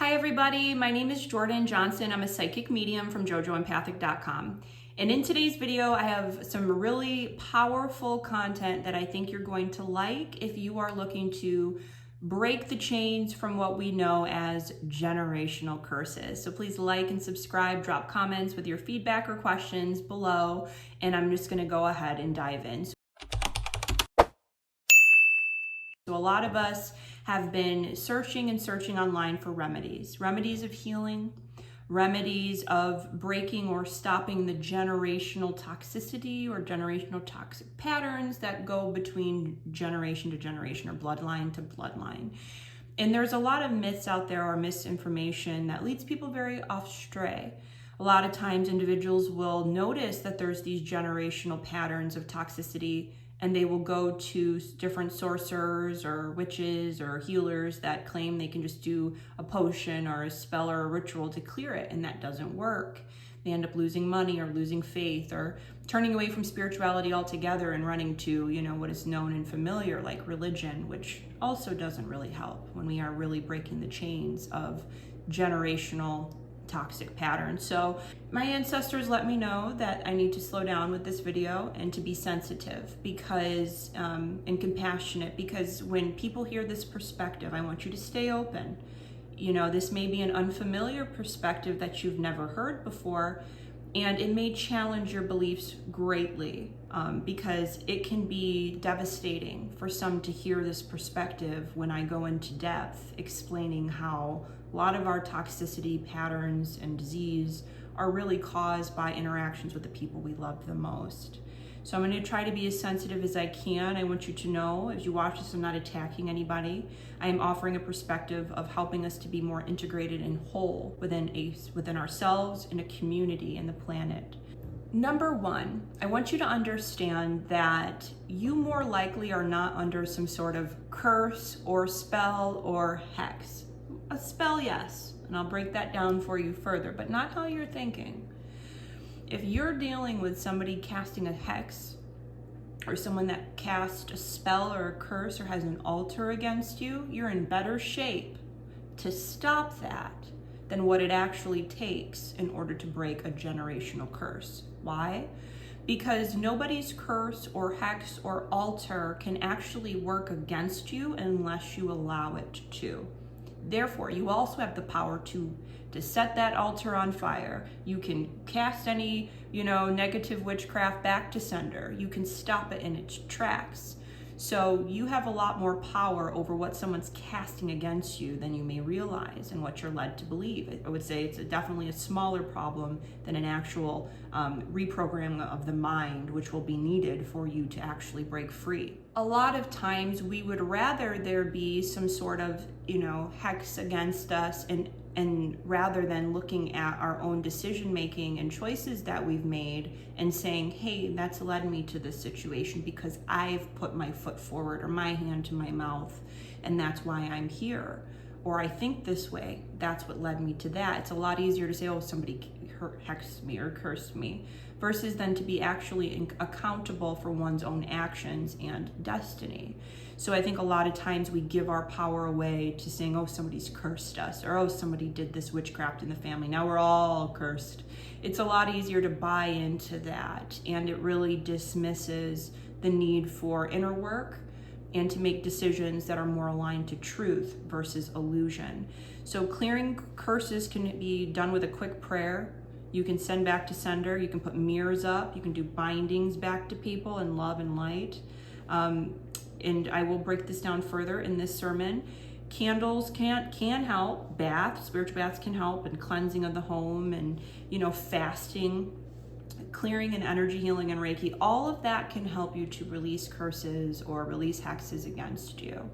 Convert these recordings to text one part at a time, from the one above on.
Hi everybody, my name is Jordan Johnson. I'm a psychic medium from jojoempathic.com. And in today's video, I have some really powerful content that I think you're going to like if you are looking to break the chains from what we know as generational curses. So please like and subscribe, drop comments with your feedback or questions below, and I'm just gonna go ahead and dive in. So a lot of us have been searching online for remedies of healing, remedies of breaking or stopping the generational toxicity or generational toxic patterns that go between generation to generation or bloodline to bloodline. And there's a lot of myths out there or misinformation that leads people very astray. A lot of times individuals will notice that there's these generational patterns of toxicity, and they will go to different sorcerers or witches or healers that claim they can just do a potion or a spell or a ritual to clear it, and that doesn't work. They end up losing money or losing faith or turning away from spirituality altogether and running to, what is known and familiar like religion, which also doesn't really help when we are really breaking the chains of generational toxic patterns. So my ancestors let me know that I need to slow down with this video and to be sensitive because and compassionate, because when people hear this perspective, I want you to stay open. This may be an unfamiliar perspective that you've never heard before, and it may challenge your beliefs greatly because it can be devastating for some to hear this perspective when I go into depth explaining how a lot of our toxicity patterns and disease are really caused by interactions with the people we love the most. So I'm going to try to be as sensitive as I can. I want you to know, as you watch this, I'm not attacking anybody. I am offering a perspective of helping us to be more integrated and whole within ourselves, in a community, and the planet. Number one, I want you to understand that you more likely are not under some sort of curse or spell or hex. A spell, yes, and I'll break that down for you further, but not how you're thinking. If you're dealing with somebody casting a hex or someone that cast a spell or a curse or has an altar against you, you're in better shape to stop that than what it actually takes in order to break a generational curse. Why? Because nobody's curse or hex or altar can actually work against you unless you allow it to. Therefore, you also have the power to set that altar on fire. You can cast any, negative witchcraft back to sender. You can stop it in its tracks. So you have a lot more power over what someone's casting against you than you may realize and what you're led to believe. I would say it's definitely a smaller problem than an actual reprogramming of the mind, which will be needed for you to actually break free. A lot of times we would rather there be some sort of, hex against us and rather than looking at our own decision making and choices that we've made and saying, hey, that's led me to this situation because I've put my foot forward or my hand to my mouth, and that's why I'm here. Or I think this way, that's what led me to that. It's a lot easier to say, oh, somebody hexed me or cursed me, versus then to be actually accountable for one's own actions and destiny. So I think a lot of times we give our power away to saying, oh, somebody's cursed us, or oh, somebody did this witchcraft in the family, now we're all cursed. It's a lot easier to buy into that, and it really dismisses the need for inner work and to make decisions that are more aligned to truth versus illusion. So clearing curses can be done with a quick prayer. You can send back to sender. You can put mirrors up. You can do bindings back to people in love and light. And I will break this down further in this sermon. Candles can help. Spiritual baths can help, and cleansing of the home, and fasting, clearing and energy healing and Reiki. All of that can help you to release curses or release hexes against you.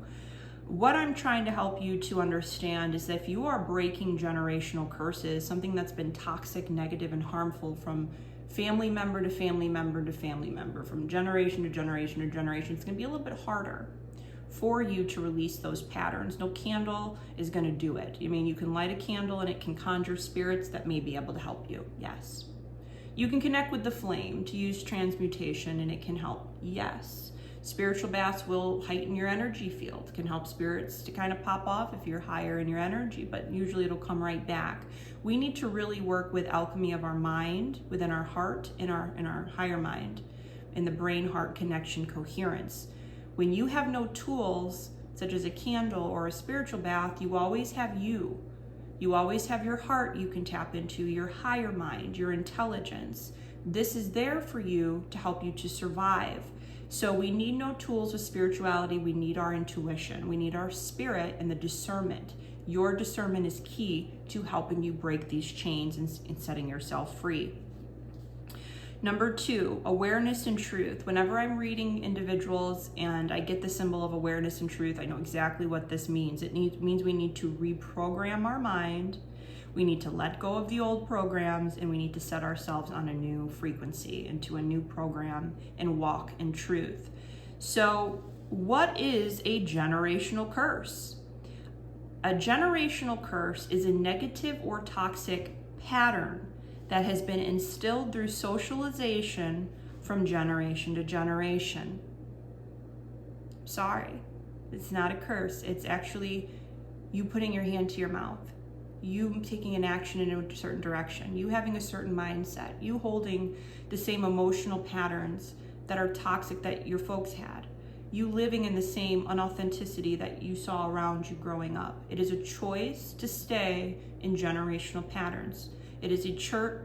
What I'm trying to help you to understand is that if you are breaking generational curses, something that's been toxic, negative, and harmful from family member to family member to family member, from generation to generation to generation, it's going to be a little bit harder for you to release those patterns. No candle is going to do it. You can light a candle and it can conjure spirits that may be able to help you. Yes. You can connect with the flame to use transmutation and it can help. Yes. Spiritual baths will heighten your energy field, can help spirits to kind of pop off if you're higher in your energy, but usually it'll come right back. We need to really work with alchemy of our mind, within our heart, in our higher mind, in the brain-heart connection coherence. When you have no tools, such as a candle or a spiritual bath, you always have you. You always have your heart you can tap into, your higher mind, your intelligence. This is there for you to help you to survive. So we need no tools with spirituality. We need our intuition. We need our spirit and the discernment. Your discernment is key to helping you break these chains and setting yourself free. Number 2, awareness and truth. Whenever I'm reading individuals and I get the symbol of awareness and truth, I know exactly what this means. It means we need to reprogram our mind. We need to let go of the old programs, and we need to set ourselves on a new frequency, into a new program, and walk in truth. So what is a generational curse? A generational curse is a negative or toxic pattern that has been instilled through socialization from generation to generation. Sorry, it's not a curse. It's actually you putting your hand to your mouth, you taking an action in a certain direction, you having a certain mindset, you holding the same emotional patterns that are toxic that your folks had, you living in the same unauthenticity that you saw around you growing up. It is a choice to stay in generational patterns. It is a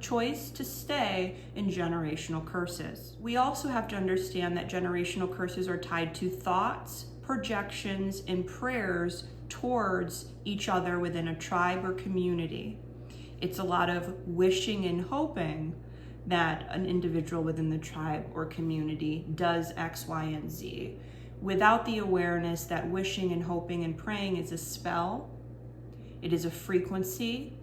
choice to stay in generational curses. We also have to understand that generational curses are tied to thoughts, projections, and prayers towards each other within a tribe or community. It's a lot of wishing and hoping that an individual within the tribe or community does X, Y, and Z, without the awareness that wishing and hoping and praying is a spell, it is a frequency,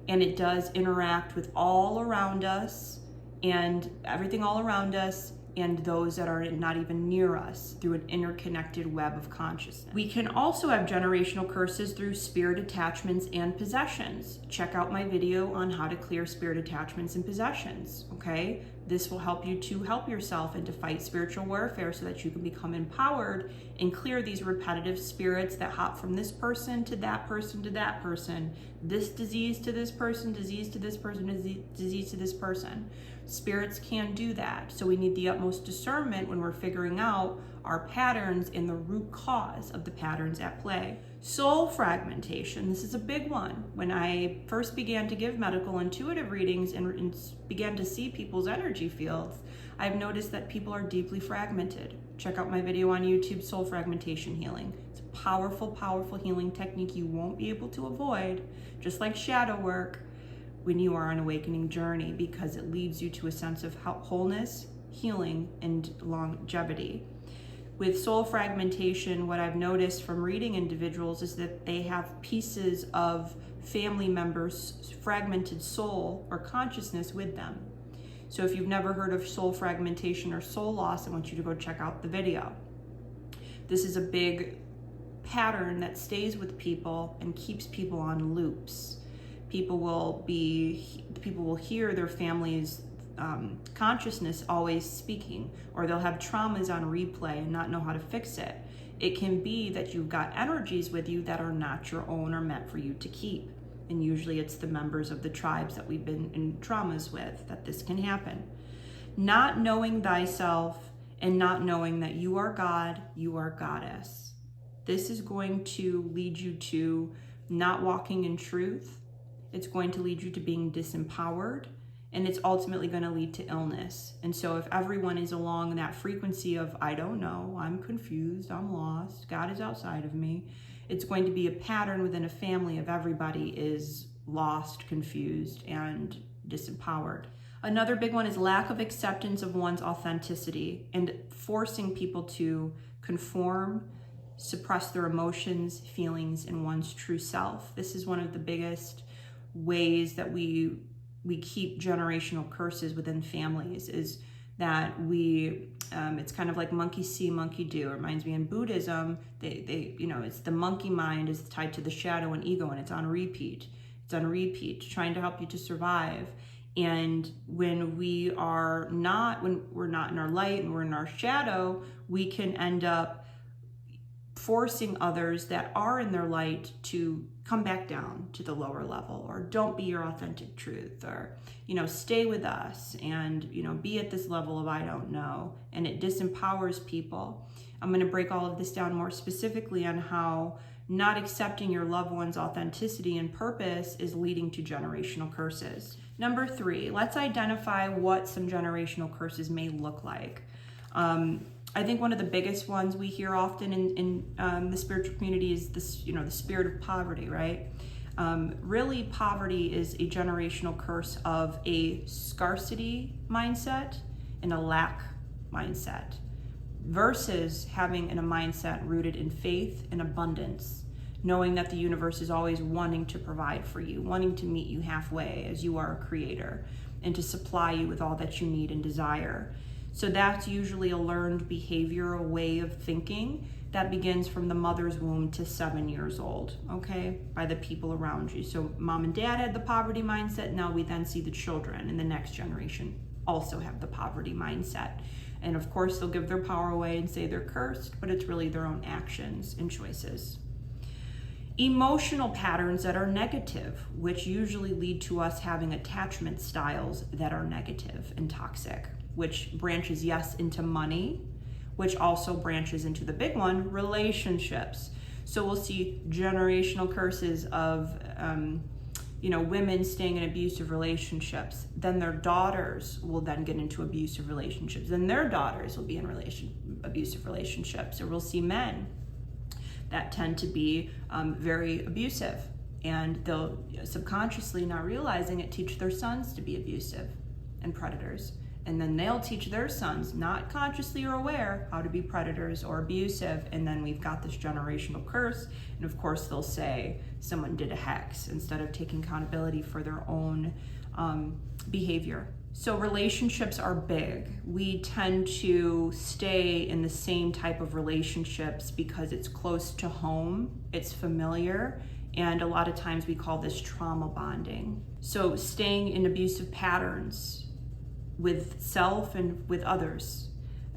and it does interact with all around us and everything all around us and those that are not even near us through an interconnected web of consciousness. We can also have generational curses through spirit attachments and possessions. Check out my video on how to clear spirit attachments and possessions, okay? This will help you to help yourself and to fight spiritual warfare so that you can become empowered and clear these repetitive spirits that hop from this person to that person to that person, this disease to this person, disease to this person, disease to this person. Spirits can do that. So we need the utmost discernment when we're figuring out our patterns and the root cause of the patterns at play. Soul fragmentation, this is a big one. When I first began to give medical intuitive readings and began to see people's energy fields, I've noticed that people are deeply fragmented. Check out my video on YouTube, Soul Fragmentation Healing. It's a powerful, powerful healing technique you won't be able to avoid, just like shadow work, when you are on an awakening journey, because it leads you to a sense of wholeness, healing, and longevity. With soul fragmentation, what I've noticed from reading individuals is that they have pieces of family members' fragmented soul or consciousness with them. So if you've never heard of soul fragmentation or soul loss, I want you to go check out the video. This is a big pattern that stays with people and keeps people on loops. People will hear their family's consciousness always speaking, or they'll have traumas on replay and not know how to fix it. It can be that you've got energies with you that are not your own or meant for you to keep. And usually it's the members of the tribes that we've been in traumas with that this can happen. Not knowing thyself and not knowing that you are God, you are goddess. This is going to lead you to not walking in truth. It's going to lead you to being disempowered, and it's ultimately going to lead to illness. And so if everyone is along that frequency of, I don't know, I'm confused, I'm lost, God is outside of me, it's going to be a pattern within a family of everybody is lost, confused, and disempowered. Another big one is lack of acceptance of one's authenticity and forcing people to conform, suppress their emotions, feelings, and one's true self. This is one of the biggest ways that we keep generational curses within families, is that it's kind of like monkey see, monkey do. It reminds me in Buddhism, it's the monkey mind is tied to the shadow and ego, and it's on repeat. It's on repeat, trying to help you to survive. And when we're not in our light and we're in our shadow, we can end up forcing others that are in their light to come back down to the lower level, or don't be your authentic truth, or, stay with us and, be at this level of I don't know. And it disempowers people. I'm going to break all of this down more specifically on how not accepting your loved one's authenticity and purpose is leading to generational curses. Number 3, let's identify what some generational curses may look like. I think one of the biggest ones we hear often in the spiritual community is this, the spirit of poverty, right? Really, poverty is a generational curse of a scarcity mindset and a lack mindset, versus having a mindset rooted in faith and abundance, knowing that the universe is always wanting to provide for you, wanting to meet you halfway as you are a creator, and to supply you with all that you need and desire. So that's usually a learned behavior, a way of thinking that begins from the mother's womb to 7 years old, okay, by the people around you. So mom and dad had the poverty mindset. Now we then see the children in the next generation also have the poverty mindset. And of course, they'll give their power away and say they're cursed, but it's really their own actions and choices. Emotional patterns that are negative, which usually lead to us having attachment styles that are negative and toxic, which branches, yes, into money, which also branches into the big one, relationships. So we'll see generational curses of, women staying in abusive relationships. Then their daughters will then get into abusive relationships. Then their daughters will be in abusive relationships. Or we'll see men that tend to be very abusive. And they'll subconsciously, not realizing it, teach their sons to be abusive and predators. And then they'll teach their sons, not consciously or aware, how to be predators or abusive. And then we've got this generational curse. And of course, they'll say someone did a hex instead of taking accountability for their own behavior. So relationships are big. We tend to stay in the same type of relationships because it's close to home, it's familiar, and a lot of times we call this trauma bonding. So staying in abusive patterns with self and with others.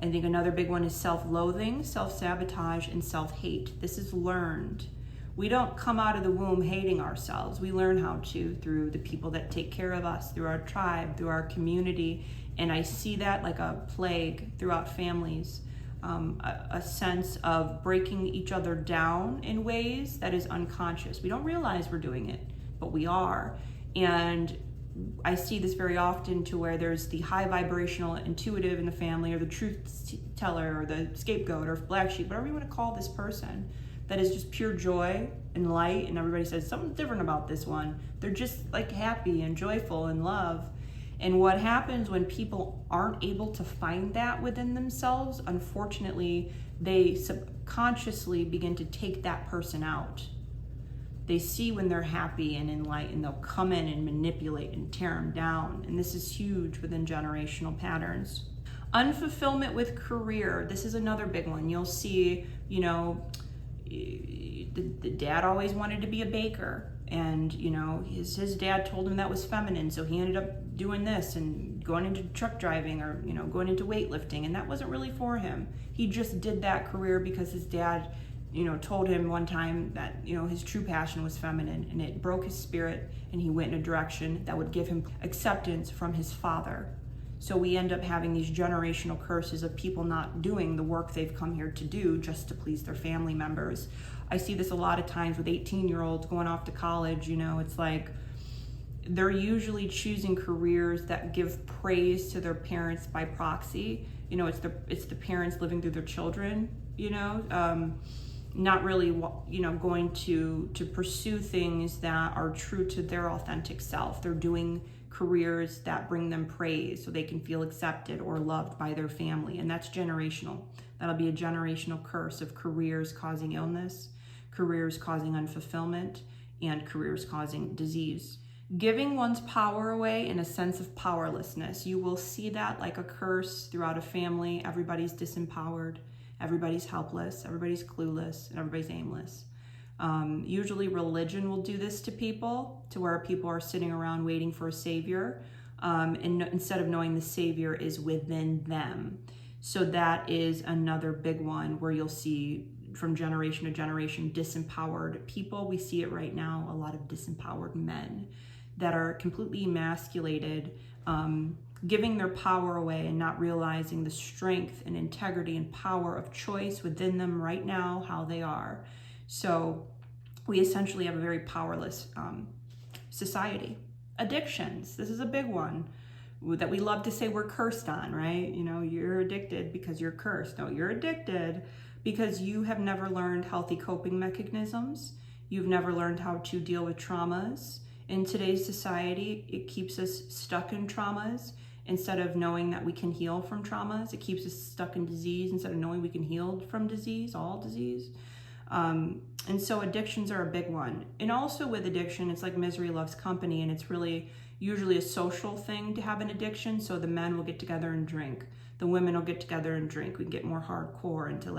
I think another big one is self-loathing, self-sabotage, and self-hate. This is learned. We don't come out of the womb hating ourselves. We learn how to through the people that take care of us, through our tribe, through our community. And I see that like a plague throughout families, a sense of breaking each other down in ways that is unconscious. We don't realize we're doing it, but we are. And I see this very often to where there's the high vibrational intuitive in the family, or the truth teller, or the scapegoat, or black sheep, whatever you want to call this person, that is just pure joy and light, and everybody says something different about this one. They're just like happy and joyful and love. And what happens when people aren't able to find that within themselves, unfortunately, they subconsciously begin to take that person out. They see when they're happy and in light, and they'll come in and manipulate and tear them down. And this is huge within generational patterns. Unfulfillment with career. This is another big one. You'll see, the dad always wanted to be a baker, and his dad told him that was feminine, so he ended up doing this and going into truck driving, or going into weightlifting, and that wasn't really for him. He just did that career because his dad told him one time that his true passion was feminine, and it broke his spirit, and he went in a direction that would give him acceptance from his father. So we end up having these generational curses of people not doing the work they've come here to do just to please their family members. I see this a lot of times with 18-year-olds going off to college. It's like they're usually choosing careers that give praise to their parents by proxy. It's the parents living through their children, not really, going to pursue things that are true to their authentic self. They're doing careers that bring them praise so they can feel accepted or loved by their family. And that's generational. That'll be a generational curse of careers causing illness, careers causing unfulfillment, and careers causing disease. Giving one's power away in a sense of powerlessness. You will see that like a curse throughout a family. Everybody's disempowered. Everybody's helpless. Everybody's clueless. And everybody's aimless. Usually religion will do this to people, to where people are sitting around waiting for a savior. and instead of knowing the Savior is within them. So that is another big one where you'll see from generation to generation disempowered people. We see it right now, a lot of disempowered men that are completely emasculated, giving their power away and not realizing the strength and integrity and power of choice within them right now, how they are. So we essentially have a very powerless society. Addictions, this is a big one that we love to say we're cursed on, right? You know, you're addicted because you're cursed. No, you're addicted because you have never learned healthy coping mechanisms. You've never learned how to deal with traumas. In today's society, it keeps us stuck in traumas instead of knowing that we can heal from traumas. It keeps us stuck in disease instead of knowing we can heal from disease, all disease. And so addictions are a big one. And also with addiction, it's like misery loves company, and it's really usually a social thing to have an addiction. So the men will get together and drink. The women will get together and drink. We can get more hardcore into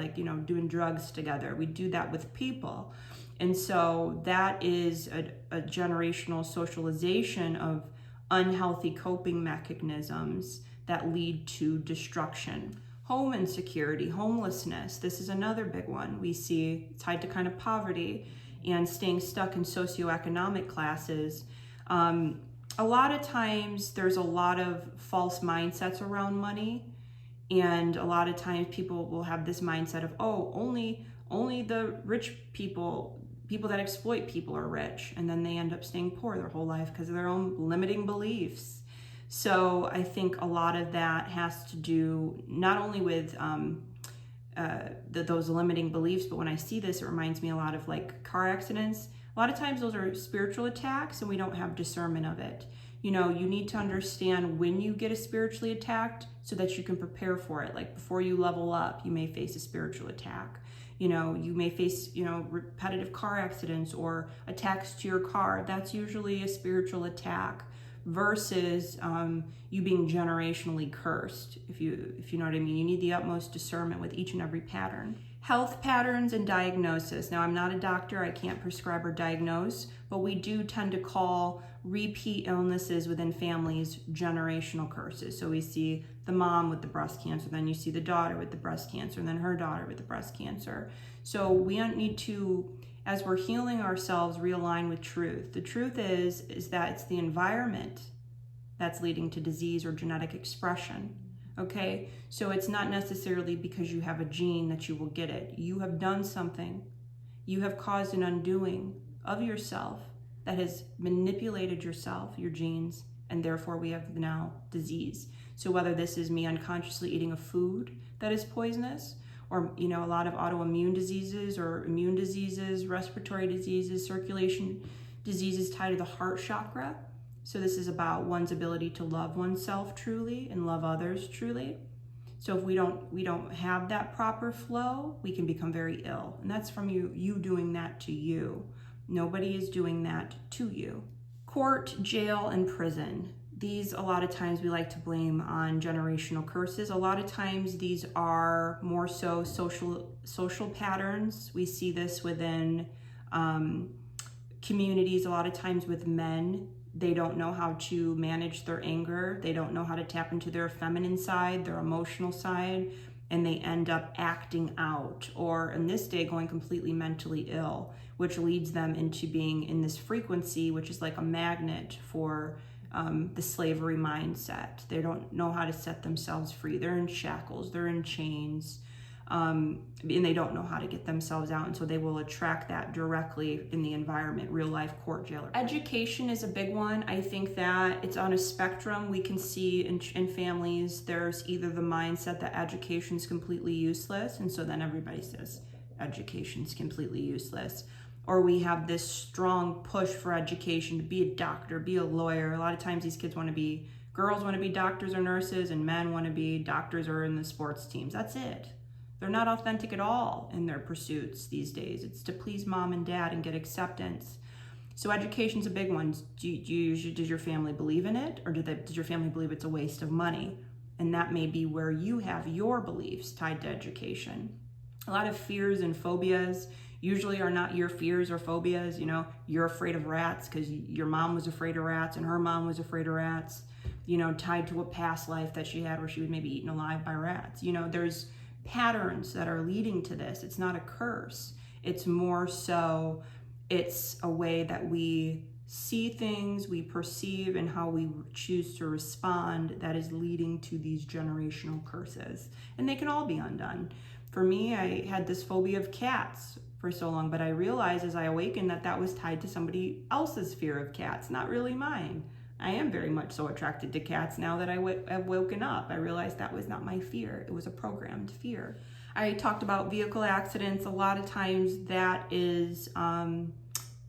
doing drugs together. We do that with people. And so that is a generational socialization of unhealthy coping mechanisms that lead to destruction. Home insecurity, homelessness, this is another big one. We see tied to kind of poverty and staying stuck in socioeconomic classes. A lot of times there's a lot of false mindsets around money, and a lot of times people will have this mindset of, oh, only the rich people that exploit people are rich, and then they end up staying poor their whole life because of their own limiting beliefs. So I think a lot of that has to do not only with those limiting beliefs, but when I see this, it reminds me a lot of like car accidents. A lot of times those are spiritual attacks and we don't have discernment of it. You know, you need to understand when you get spiritually attacked so that you can prepare for it. Like before you level up, you may face a spiritual attack. You know, you may face, repetitive car accidents or attacks to your car. That's usually a spiritual attack versus you being generationally cursed, if you know what I mean. You need the utmost discernment with each and every pattern. Health patterns and diagnosis. Now, I'm not a doctor, I can't prescribe or diagnose, but we do tend to call repeat illnesses within families generational curses. So we see the mom with the breast cancer, then you see the daughter with the breast cancer, and then her daughter with the breast cancer. So we need to, as we're healing ourselves, realign with truth. The truth is that it's the environment that's leading to disease or genetic expression. Okay, so it's not necessarily because you have a gene that you will get it. You have done something. You have caused an undoing of yourself that has manipulated yourself, your genes, and therefore we have now disease. So whether this is me unconsciously eating a food that is poisonous, or a lot of autoimmune diseases or immune diseases, respiratory diseases, circulation diseases tied to the heart chakra. So this is about one's ability to love oneself truly and love others truly. So if we don't have that proper flow, we can become very ill. And that's from you doing that to you. Nobody is doing that to you. Court, jail, and prison. These, a lot of times we like to blame on generational curses. A lot of times these are more so social patterns. We see this within communities, a lot of times with men. They don't know how to manage their anger. They don't know how to tap into their feminine side, their emotional side, and they end up acting out, or in this day going completely mentally ill, which leads them into being in this frequency, which is like a magnet for the slavery mindset. They don't know how to set themselves free. They're in shackles, they're in chains, and they don't know how to get themselves out, and so they will attract that directly in the environment, real life court jailer. Education is a big one. I think that it's on a spectrum. We can see in families, there's either the mindset that education is completely useless, and so then everybody says education's completely useless. Or we have this strong push for education to be a doctor, be a lawyer. A lot of times these girls want to be doctors or nurses, and men want to be doctors or in the sports teams. That's it. They're not authentic at all in their pursuits these days. It's to please mom and dad and get acceptance. So education's a big one. Does your family believe in it, or does your family believe it's a waste of money? And that may be where you have your beliefs tied to education. A lot of fears and phobias. usually are not your fears or phobias. You know, you're afraid of rats because your mom was afraid of rats and her mom was afraid of rats, you know, tied to a past life that she had where she was maybe eaten alive by rats. You know, there's patterns that are leading to this. It's not a curse. It's more so, it's a way that we see things, we perceive, and how we choose to respond that is leading to these generational curses. And they can all be undone. For me, I had this phobia of cats for so long, but I realized as I awakened that that was tied to somebody else's fear of cats, not really mine. I am very much so attracted to cats now that I've woken up. I realized that was not my fear. It was a programmed fear. I talked about vehicle accidents. A lot of times that is a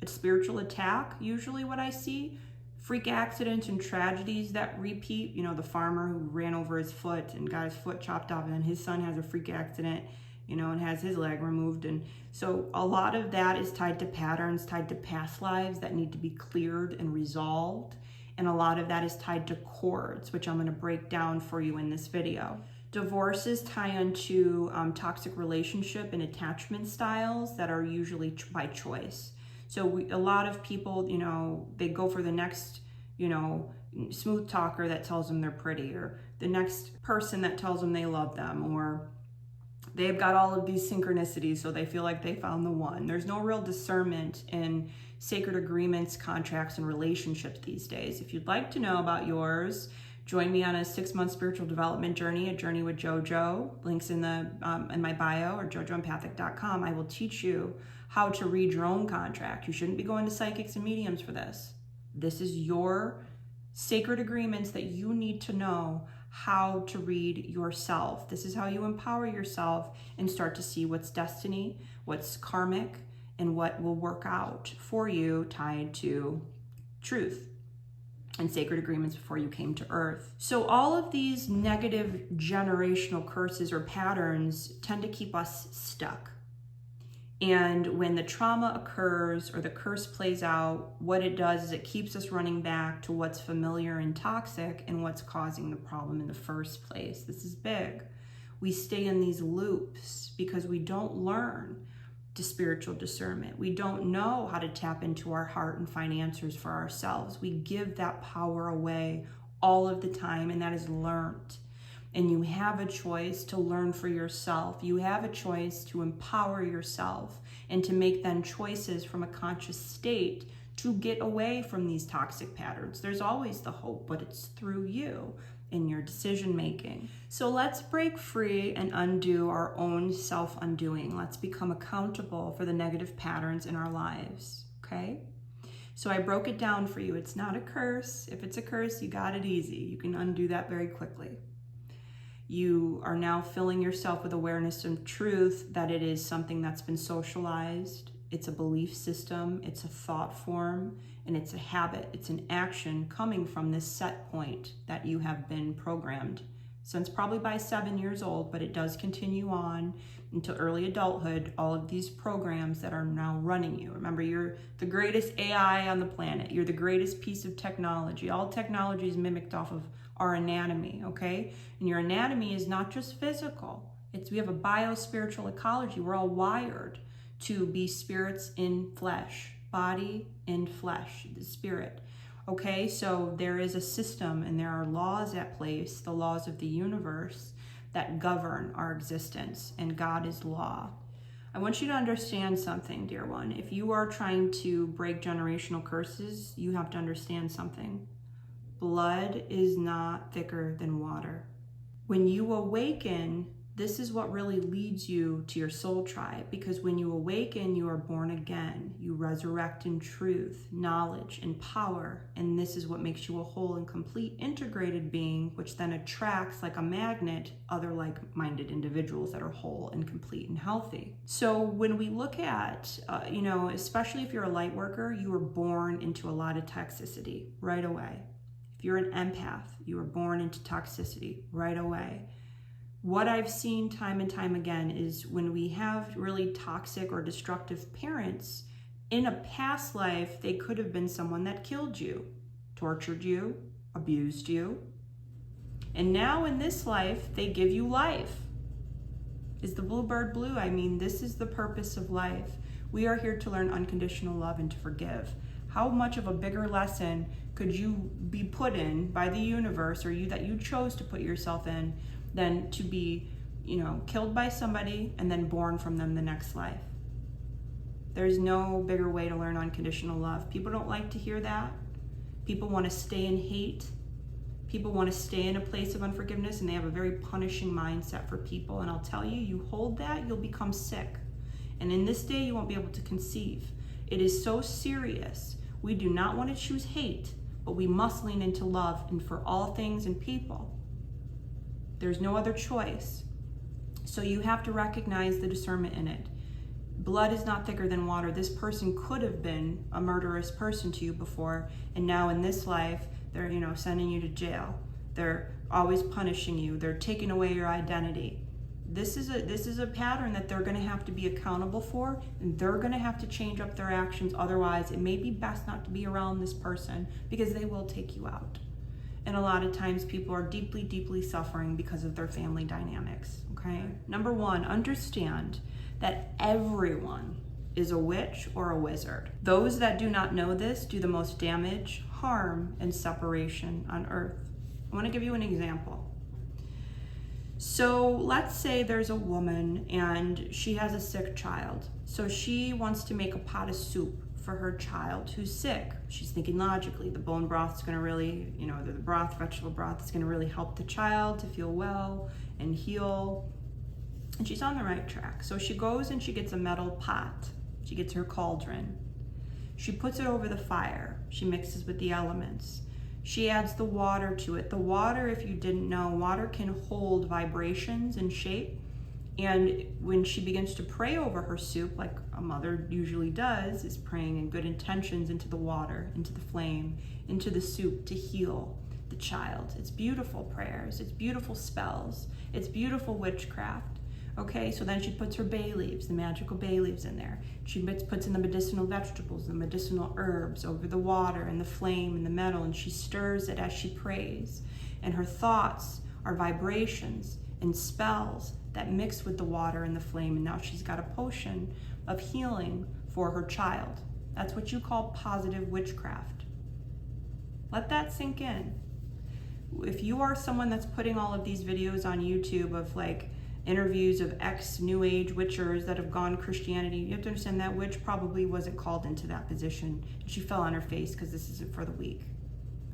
spiritual attack, usually what I see. Freak accidents and tragedies that repeat. You know, the farmer who ran over his foot and got his foot chopped off, and then his son has a freak accident, you know, and has his leg removed. And so a lot of that is tied to patterns, tied to past lives that need to be cleared and resolved. And a lot of that is tied to cords, which I'm going to break down for you in this video. Divorces tie into toxic relationship and attachment styles that are usually by choice. So a lot of people, you know, they go for the next, you know, smooth talker that tells them they're pretty, or the next person that tells them they love them, or they've got all of these synchronicities, so they feel like they found the one. There's no real discernment in sacred agreements, contracts, and relationships these days. If you'd like to know about yours, join me on a 6-month spiritual development journey, a journey with Jojo. Links in my bio, or jojoempathic.com. I will teach you how to read your own contract. You shouldn't be going to psychics and mediums for this. This is your sacred agreements that you need to know how to read yourself. This is how you empower yourself and start to see what's destiny, what's karmic, and what will work out for you tied to truth and sacred agreements before you came to earth. So all of these negative generational curses or patterns tend to keep us stuck. And when the trauma occurs or the curse plays out, what it does is it keeps us running back to what's familiar and toxic and what's causing the problem in the first place. This is big. We stay in these loops because we don't learn to spiritual discernment. We don't know how to tap into our heart and find answers for ourselves. We give that power away all of the time, and that is learned. And you have a choice to learn for yourself. You have a choice to empower yourself and to make then choices from a conscious state to get away from these toxic patterns. There's always the hope, but it's through you in your decision making. So let's break free and undo our own self-undoing. Let's become accountable for the negative patterns in our lives, okay? So I broke it down for you. It's not a curse. If it's a curse, you got it easy. You can undo that very quickly. You are now filling yourself with awareness and truth that it is something that's been socialized. It's a belief system, it's a thought form, and it's a habit. It's an action coming from this set point that you have been programmed since probably by 7 years old, but it does continue on into early adulthood, all of these programs that are now running you. Remember, you're the greatest AI on the planet. You're the greatest piece of technology. All technology is mimicked off of our anatomy, okay? And your anatomy is not just physical. We have a bio-spiritual ecology. We're all wired to be spirits in flesh, body in flesh, the spirit. Okay, so there is a system and there are laws at place, the laws of the universe that govern our existence, and God is law. I want you to understand something, dear one. If you are trying to break generational curses, you have to understand something. Blood is not thicker than water. When you awaken, this is what really leads you to your soul tribe, because when you awaken, you are born again. You resurrect in truth, knowledge, and power, and this is what makes you a whole and complete integrated being, which then attracts like a magnet other like-minded individuals that are whole and complete and healthy. So when we look at, especially if you're a light worker, you were born into a lot of toxicity right away. If you're an empath, you were born into toxicity right away. What I've seen time and time again is when we have really toxic or destructive parents, in a past life, they could have been someone that killed you, tortured you, abused you. And now in this life, they give you life. Is the bluebird blue? I mean, this is the purpose of life. We are here to learn unconditional love and to forgive. How much of a bigger lesson could you be put in by the universe, or that you chose to put yourself in, than to be, killed by somebody and then born from them the next life? There's no bigger way to learn unconditional love. People don't like to hear that. People want to stay in hate. People want to stay in a place of unforgiveness, and they have a very punishing mindset for people. And I'll tell you, you hold that, you'll become sick. And in this day, you won't be able to conceive. It is so serious. We do not want to choose hate, but we must lean into love and for all things and people. There's no other choice. So you have to recognize the discernment in it. Blood is not thicker than water. This person could have been a murderous person to you before, and now in this life, they're, sending you to jail. They're always punishing you. They're taking away your identity. This is a pattern that they're going to have to be accountable for, and they're going to have to change up their actions. Otherwise, it may be best not to be around this person, because they will take you out. And a lot of times people are deeply, deeply suffering because of their family dynamics, okay? Number one, understand that everyone is a witch or a wizard. Those that do not know this do the most damage, harm, and separation on earth. I want to give you an example. So let's say there's a woman and she has a sick child. So she wants to make a pot of soup for her child who's sick. She's thinking logically, the bone broth is going to really, the broth, vegetable broth is going to really help the child to feel well and heal. And she's on the right track. So she goes and she gets a metal pot. She gets her cauldron. She puts it over the fire. She mixes with the elements. She adds the water to it. The water, if you didn't know, water can hold vibrations and shape. And when she begins to pray over her soup, like a mother usually does, is praying in good intentions into the water, into the flame, into the soup to heal the child. It's beautiful prayers. It's beautiful spells. It's beautiful witchcraft. Okay, so then she puts her bay leaves, the magical bay leaves in there. She puts in the medicinal vegetables, the medicinal herbs over the water and the flame and the metal, and she stirs it as she prays. And her thoughts are vibrations and spells that mix with the water and the flame, and now she's got a potion of healing for her child. That's what you call positive witchcraft. Let that sink in. If you are someone that's putting all of these videos on YouTube of interviews of ex-New Age witchers that have gone Christianity, you have to understand that witch probably wasn't called into that position. She fell on her face because this isn't for the weak.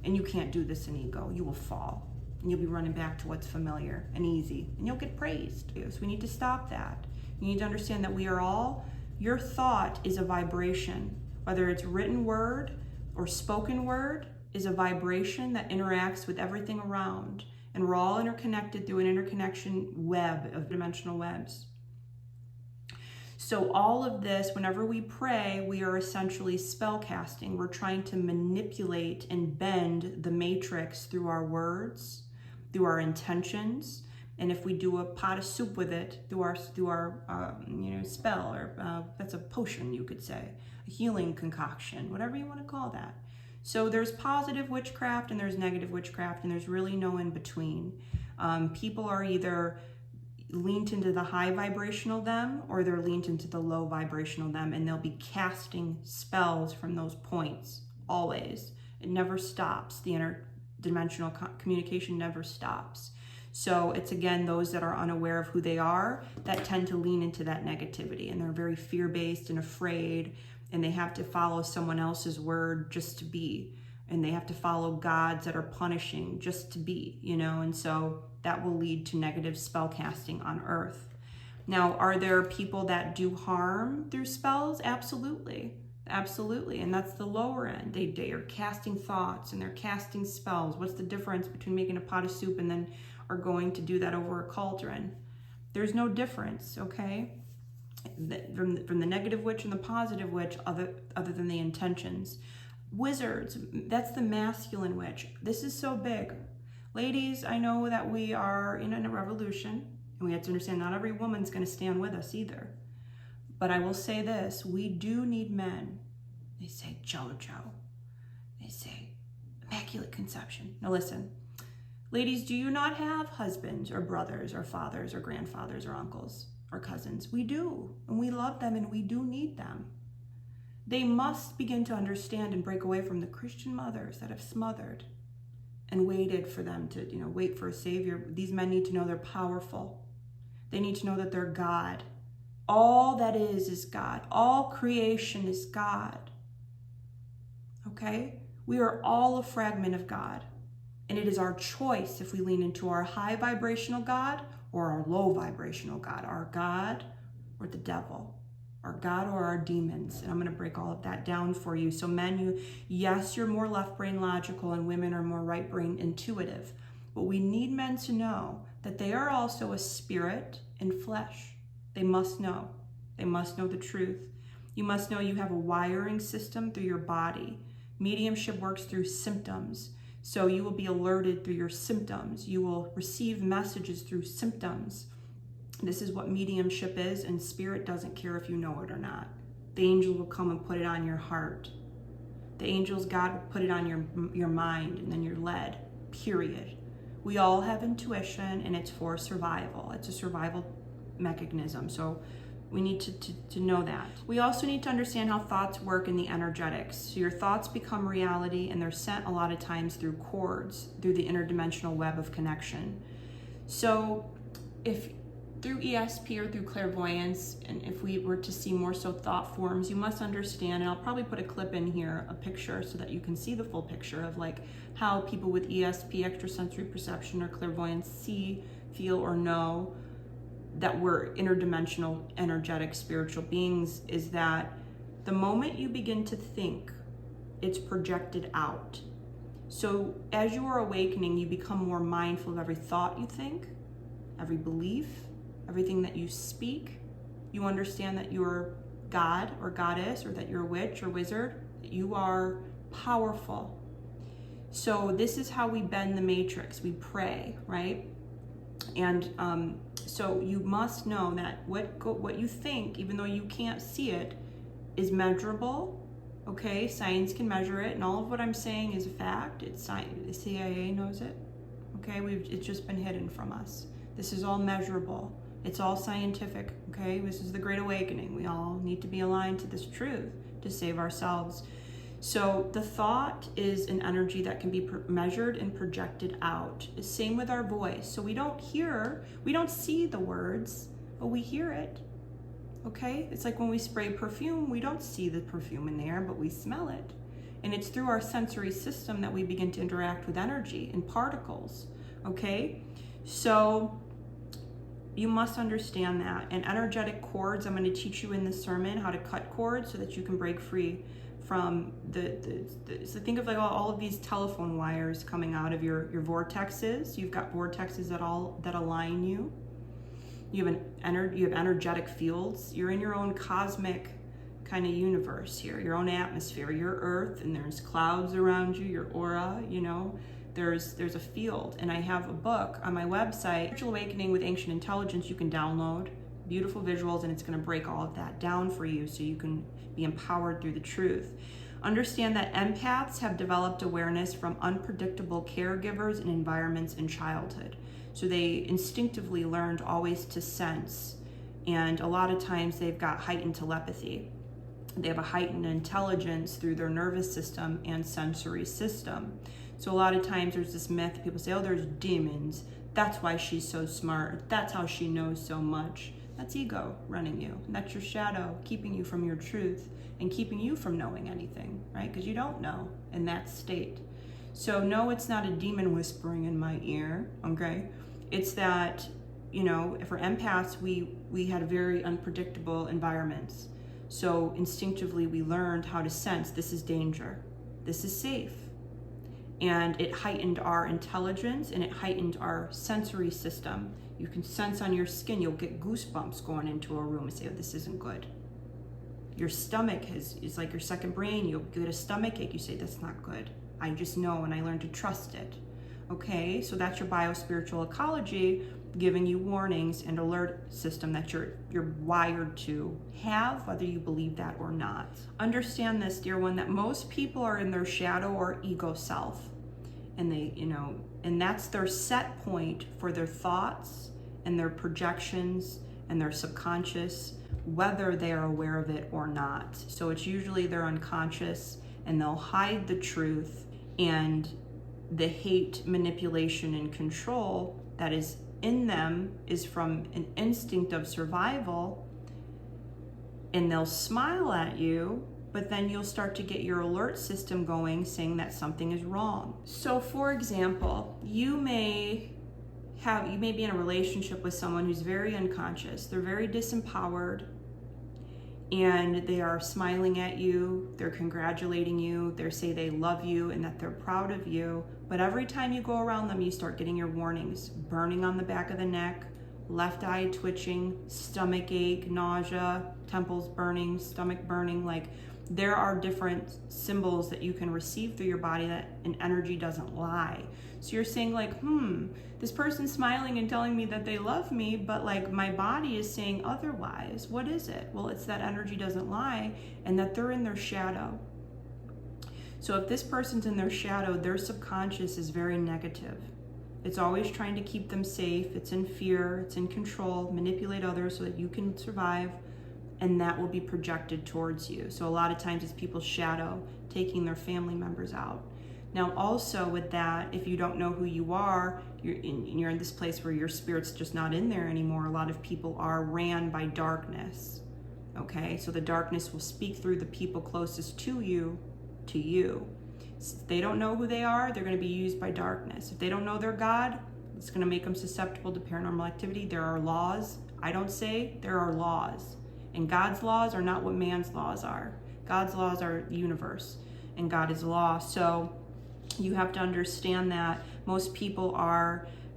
And you can't do this in ego. You will fall. And you'll be running back to what's familiar and easy. And you'll get praised. So we need to stop that. You need to understand that we are all, your thought is a vibration. Whether it's written word or spoken word is a vibration that interacts with everything around. And we're all interconnected through an interconnection web of dimensional webs. So all of this, whenever we pray, we are essentially spell casting. We're trying to manipulate and bend the matrix through our words, through our intentions. And if we do a pot of soup with it, through our spell, or that's a potion, you could say, a healing concoction, whatever you want to call that. So there's positive witchcraft and there's negative witchcraft, and there's really no in between. People are either leaned into the high vibrational them, or they're leaned into the low vibrational them, and they'll be casting spells from those points always. It never stops. The interdimensional communication never stops. So it's, again, those that are unaware of who they are that tend to lean into that negativity, and they're very fear-based and afraid, and they have to follow someone else's word just to be, and they have to follow gods that are punishing just to be, and so that will lead to negative spell casting on earth. Now, are there people that do harm through spells? Absolutely. And that's the lower end. They are casting thoughts and they're casting spells. What's the difference between making a pot of soup and then are going to do that over a cauldron? There's no difference, okay? From the negative witch and the positive witch, other than the intentions. Wizards, that's the masculine witch. This is so big. Ladies, I know that we are in a revolution, and we have to understand not every woman's going to stand with us either. But I will say this, we do need men. They say Jojo. They say immaculate conception. Now listen, ladies, do you not have husbands or brothers or fathers or grandfathers or uncles our cousins. We do, and we love them, and we do need them. They must begin to understand and break away from the Christian mothers that have smothered and waited for them to, wait for a savior. These men need to know they're powerful. They need to know that they're God. All that is God. All creation is God. Okay? We are all a fragment of God. And it is our choice if we lean into our high vibrational God or our low vibrational God, our God or the devil, our God or our demons. And I'm going to break all of that down for you. So men, you're more left brain logical, and women are more right brain intuitive. But we need men to know that they are also a spirit and flesh. They must know. They must know the truth. You must know you have a wiring system through your body. Mediumship works through symptoms. So you will be alerted through your symptoms. You will receive messages through symptoms. This is what mediumship is, and spirit doesn't care if you know it or not. The angel will come and put it on your heart. The angels, God will put it on your mind, and then you're led, period. We all have intuition, and it's for survival. It's a survival mechanism. So we need to know that. We also need to understand how thoughts work in the energetics. So your thoughts become reality, and they're sent a lot of times through cords, through the interdimensional web of connection. So if through ESP or through clairvoyance, and if we were to see more so thought forms, you must understand, and I'll probably put a clip in here, a picture, so that you can see the full picture of like how people with ESP, extrasensory perception, or clairvoyance see, feel, or know that we're interdimensional, energetic, spiritual beings, is that the moment you begin to think, it's projected out. So as you are awakening, you become more mindful of every thought you think, every belief, everything that you speak. You understand that you're God or goddess, or that you're a witch or wizard, that you are powerful. So this is how we bend the matrix. We pray, right? And so you must know that what you think, even though you can't see it, is measurable. Okay, science can measure it, and all of what I'm saying is a fact. It's science. The CIA knows it. Okay, it's just been hidden from us. This is all measurable. It's all scientific. Okay, this is the Great Awakening. We all need to be aligned to this truth to save ourselves. So the thought is an energy that can be measured and projected out. Same with our voice. So we don't see the words, but we hear it. Okay? It's like when we spray perfume, we don't see the perfume in the air, but we smell it. And it's through our sensory system that we begin to interact with energy and particles. Okay? So you must understand that. And energetic cords, I'm going to teach you in this sermon how to cut cords so that you can break free from so think of like all of these telephone wires coming out of your vortexes. You've got vortexes that align you. You have energetic fields. You're in your own cosmic kind of universe here, your own atmosphere, your earth, and there's clouds around you, your aura, there's a field. And I have a book on my website, Spiritual Awakening with Ancient Intelligence, you can download. Beautiful visuals, and it's going to break all of that down for you so you can be empowered through the truth. Understand that empaths have developed awareness from unpredictable caregivers and environments in childhood. So they instinctively learned always to sense, and a lot of times they've got heightened telepathy. They have a heightened intelligence through their nervous system and sensory system. So a lot of times there's this myth, people say, oh, there's demons. That's why she's so smart. That's how she knows so much. That's ego running you. And that's your shadow keeping you from your truth and keeping you from knowing anything, right? Because you don't know in that state. So no, it's not a demon whispering in my ear, okay? It's that, for empaths, we had very unpredictable environments. So instinctively we learned how to sense this is danger, this is safe. And it heightened our intelligence, and it heightened our sensory system. You can sense on your skin, you'll get goosebumps going into a room and say, oh, this isn't good. Your stomach is like your second brain. You'll get a stomach ache. You say, that's not good. I just know, and I learned to trust it. Okay, so that's your biospiritual ecology giving you warnings and alert system that you're wired to have, whether you believe that or not. Understand this, dear one, that most people are in their shadow or ego self, and and that's their set point for their thoughts and their projections and their subconscious, whether they are aware of it or not. So it's usually their unconscious, and they'll hide the truth, and the hate, manipulation, and control that is in them is from an instinct of survival, and they'll smile at you, but then you'll start to get your alert system going saying that something is wrong. So for example, you may be in a relationship with someone who's very unconscious. They're very disempowered, and they are smiling at you, they're congratulating you, they say they love you and that they're proud of you. But every time you go around them, you start getting your warnings: burning on the back of the neck, left eye twitching, stomach ache, nausea, temples burning, stomach burning. Like, there are different symbols that you can receive through your body that an energy doesn't lie. So you're saying like, this person's smiling and telling me that they love me, but like my body is saying otherwise. What is it? Well, it's that energy doesn't lie, and that they're in their shadow. So if this person's in their shadow, their subconscious is very negative. It's always trying to keep them safe. It's in fear, it's in control, manipulate others so that you can survive, and that will be projected towards you. So a lot of times it's people's shadow taking their family members out. Now also with that, if you don't know who you are, you're in this place where your spirit's just not in there anymore. A lot of people are ran by darkness, okay? So the darkness will speak through the people closest to you. If they don't know who they are, they're going to be used by darkness. If they don't know their God, it's going to make them susceptible to paranormal activity. There are laws. I don't say, there are laws. And God's laws are not what man's laws are. God's laws are the universe, and God is law. So you have to understand that most people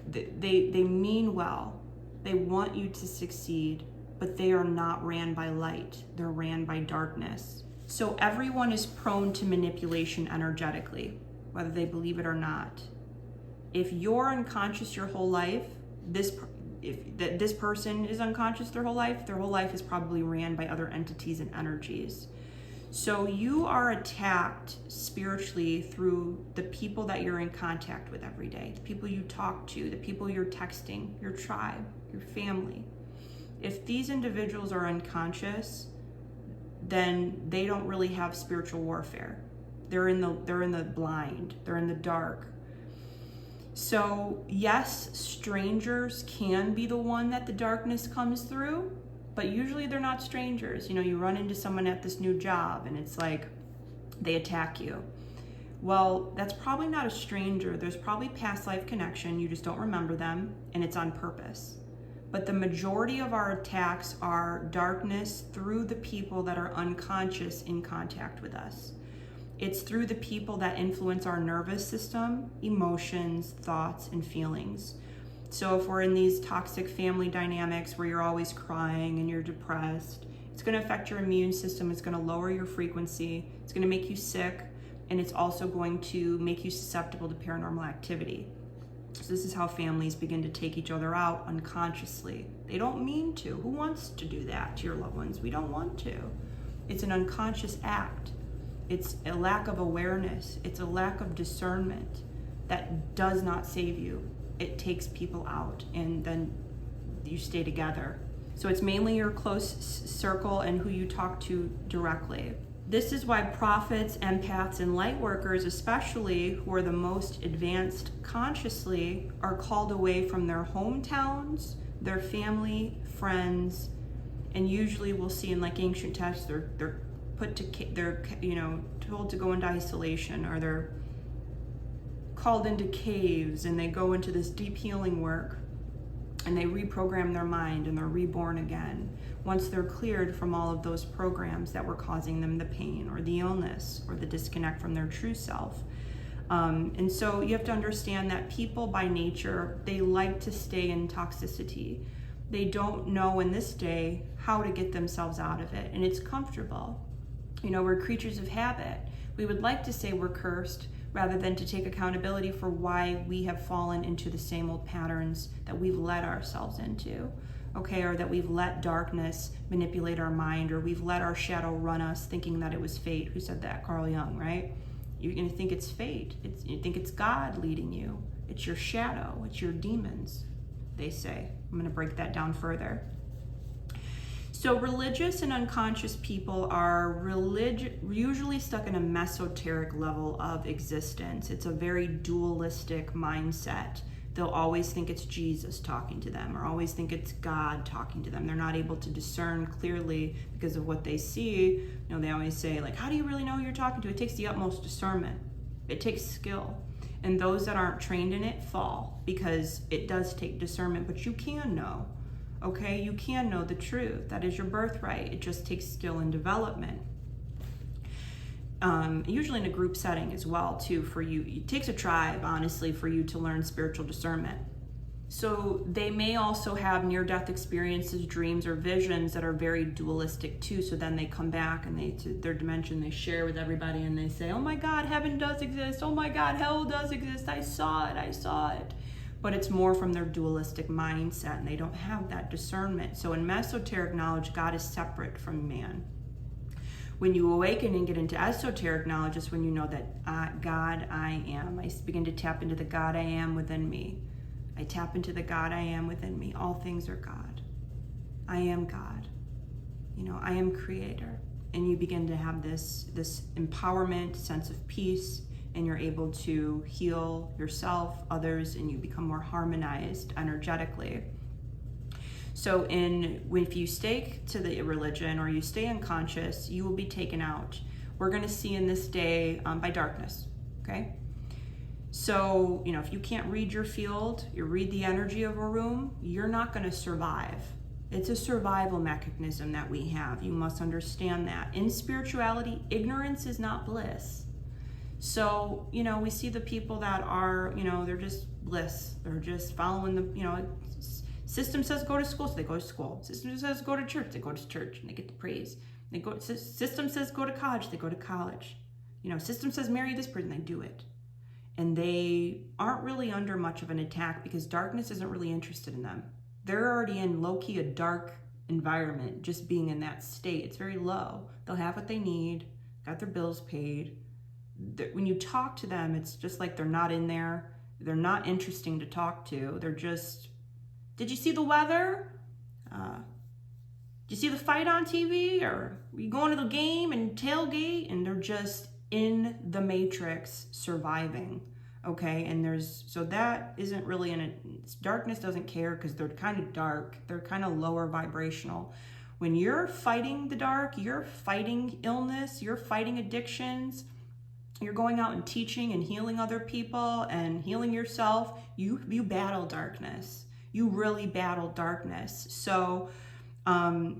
they mean well. They want you to succeed, but they are not ran by light. They're ran by darkness. So everyone is prone to manipulation energetically, whether they believe it or not. If you're unconscious your whole life, if this person is unconscious their whole life is probably ran by other entities and energies. So you are attacked spiritually through the people that you're in contact with every day, the people you talk to, the people you're texting, your tribe, your family. If these individuals are unconscious, then they don't really have spiritual warfare. They're in the blind, they're in the dark. So yes, strangers can be the one that the darkness comes through, but usually they're not strangers. You run into someone at this new job and it's like they attack you. Well, that's probably not a stranger. There's probably past life connection. You just don't remember them, and it's on purpose. But the majority of our attacks are darkness through the people that are unconscious in contact with us. It's through the people that influence our nervous system, emotions, thoughts, and feelings. So if we're in these toxic family dynamics where you're always crying and you're depressed, it's going to affect your immune system. It's going to lower your frequency. It's going to make you sick. And it's also going to make you susceptible to paranormal activity. So this is how families begin to take each other out unconsciously. They don't mean to. Who wants to do that to your loved ones? We don't want to. It's an unconscious act. It's a lack of awareness. It's a lack of discernment that does not save you. It takes people out, and then you stay together. So it's mainly your close circle and who you talk to directly. This is why prophets, empaths, and light workers, especially who are the most advanced consciously, are called away from their hometowns, their family, friends, and usually we'll see in like ancient texts they're told to go into isolation, or they're called into caves and they go into this deep healing work and they reprogram their mind and they're reborn again once they're cleared from all of those programs that were causing them the pain or the illness or the disconnect from their true self. And so you have to understand that people by nature, they like to stay in toxicity. They don't know in this day how to get themselves out of it, and it's comfortable. We're creatures of habit. We would like to say we're cursed rather than to take accountability for why we have fallen into the same old patterns that we've let ourselves into, okay? Or that we've let darkness manipulate our mind, or we've let our shadow run us thinking that it was fate. Who said that? Carl Jung, right? You're gonna think it's fate. You think it's God leading you. It's your shadow, it's your demons, they say. I'm gonna break that down further. So religious and unconscious people are usually stuck in a mesoteric level of existence. It's a very dualistic mindset. They'll always think it's Jesus talking to them, or always think it's God talking to them. They're not able to discern clearly because of what they see. They always say, like, how do you really know who you're talking to? It takes the utmost discernment. It takes skill. And those that aren't trained in it fall, because it does take discernment, but you can know. Okay, you can know the truth. That is your birthright. It just takes skill and development. Usually in a group setting as well, too, for you. It takes a tribe, honestly, for you to learn spiritual discernment. So they may also have near-death experiences, dreams, or visions that are very dualistic, too. So then they come back and to their dimension, they share with everybody, and they say, oh my God, heaven does exist. Oh my God, hell does exist. I saw it. But it's more from their dualistic mindset, and they don't have that discernment. So in mesoteric knowledge, God is separate from man. When you awaken and get into esoteric knowledge, is when you know that God I am. I begin to tap into the God I am within me. I tap into the God I am within me. All things are God. I am God. I am creator. And you begin to have this empowerment, sense of peace, and you're able to heal yourself, others, and you become more harmonized energetically. So if you stay to the religion or you stay unconscious, you will be taken out. We're going to see in this day by darkness, okay? So, if you can't read your field, you read the energy of a room, you're not going to survive. It's a survival mechanism that we have. You must understand that. In spirituality, ignorance is not bliss. So, we see the people that are, they're just bliss. They're just following the, system says go to school, so they go to school. System says go to church, they go to church, and they get the praise. System says go to college, they go to college. System says marry this person, they do it. And they aren't really under much of an attack because darkness isn't really interested in them. They're already in low-key a dark environment, just being in that state. It's very low. They'll have what they need, got their bills paid. When you talk to them, it's just like they're not in there. They're not interesting to talk to. They're just, did you see the weather? Did you see the fight on TV? Or are you going to the game and tailgate? And they're just in the matrix surviving. Okay, and so that isn't really darkness doesn't care because they're kind of dark. They're kind of lower vibrational. When you're fighting the dark, you're fighting illness, you're fighting addictions, you're going out and teaching and healing other people and healing yourself, you battle darkness. You really battle darkness. So that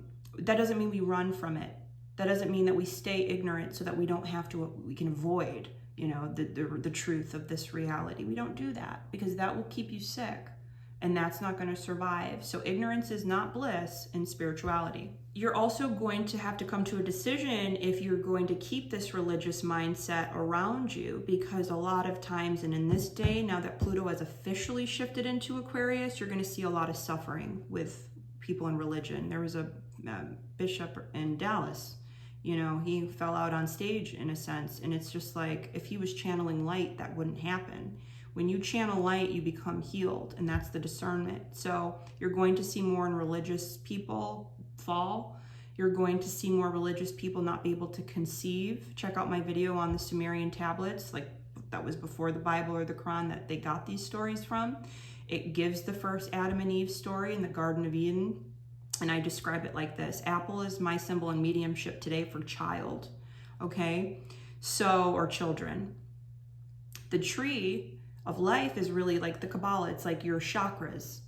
doesn't mean we run from it. That doesn't mean that we stay ignorant so that we can avoid, the truth of this reality. We don't do that because that will keep you sick and that's not going to survive. So ignorance is not bliss in spirituality. You're also going to have to come to a decision if you're going to keep this religious mindset around you, because a lot of times, and in this day, now that Pluto has officially shifted into Aquarius, you're going to see a lot of suffering with people in religion. There was a bishop in Dallas, he fell out on stage in a sense, and it's just like, if he was channeling light, that wouldn't happen. When you channel light, you become healed, and that's the discernment. So you're going to see more in religious people fall. You're going to see more religious people not be able to conceive. Check out my video on the Sumerian tablets, like that was before the Bible or the Quran that they got these stories from. It gives the first Adam and Eve story in the Garden of Eden. And I describe it like this. Apple is my symbol in mediumship today for child, okay? So, or children. The tree of life is really like the Kabbalah. It's like your chakras.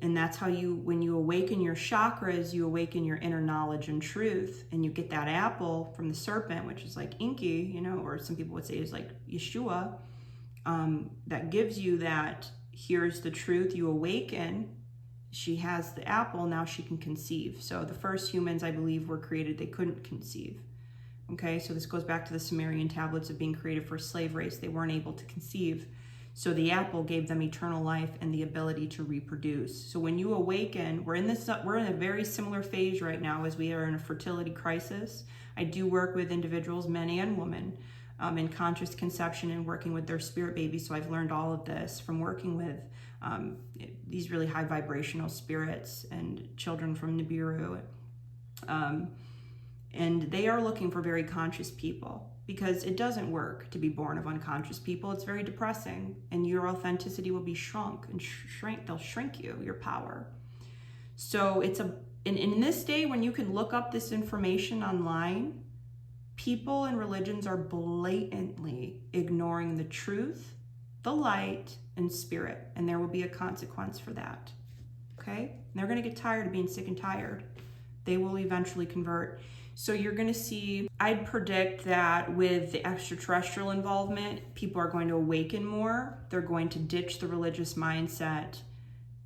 And that's how when you awaken your chakras, you awaken your inner knowledge and truth. And you get that apple from the serpent, which is like Inky, or some people would say is like Yeshua, that gives you that, here's the truth, you awaken. She has the apple, now she can conceive. So the first humans, I believe, were created, they couldn't conceive. Okay, so this goes back to the Sumerian tablets of being created for a slave race. They weren't able to conceive. So the apple gave them eternal life and the ability to reproduce. So when you awaken, we're in a very similar phase right now as we are in a fertility crisis. I do work with individuals, men and women, in conscious conception and working with their spirit babies. So I've learned all of this from working with these really high vibrational spirits and children from Nibiru And they are looking for very conscious people, because it doesn't work to be born of unconscious people. It's very depressing, and your authenticity will be shrunk and they'll shrink you, your power. So in this day when you can look up this information online, people and religions are blatantly ignoring the truth, the light, and spirit, and there will be a consequence for that. Okay? And they're going to get tired of being sick and tired. They will eventually convert. So you're going to see, I'd predict that with the extraterrestrial involvement, people are going to awaken more. They're going to ditch the religious mindset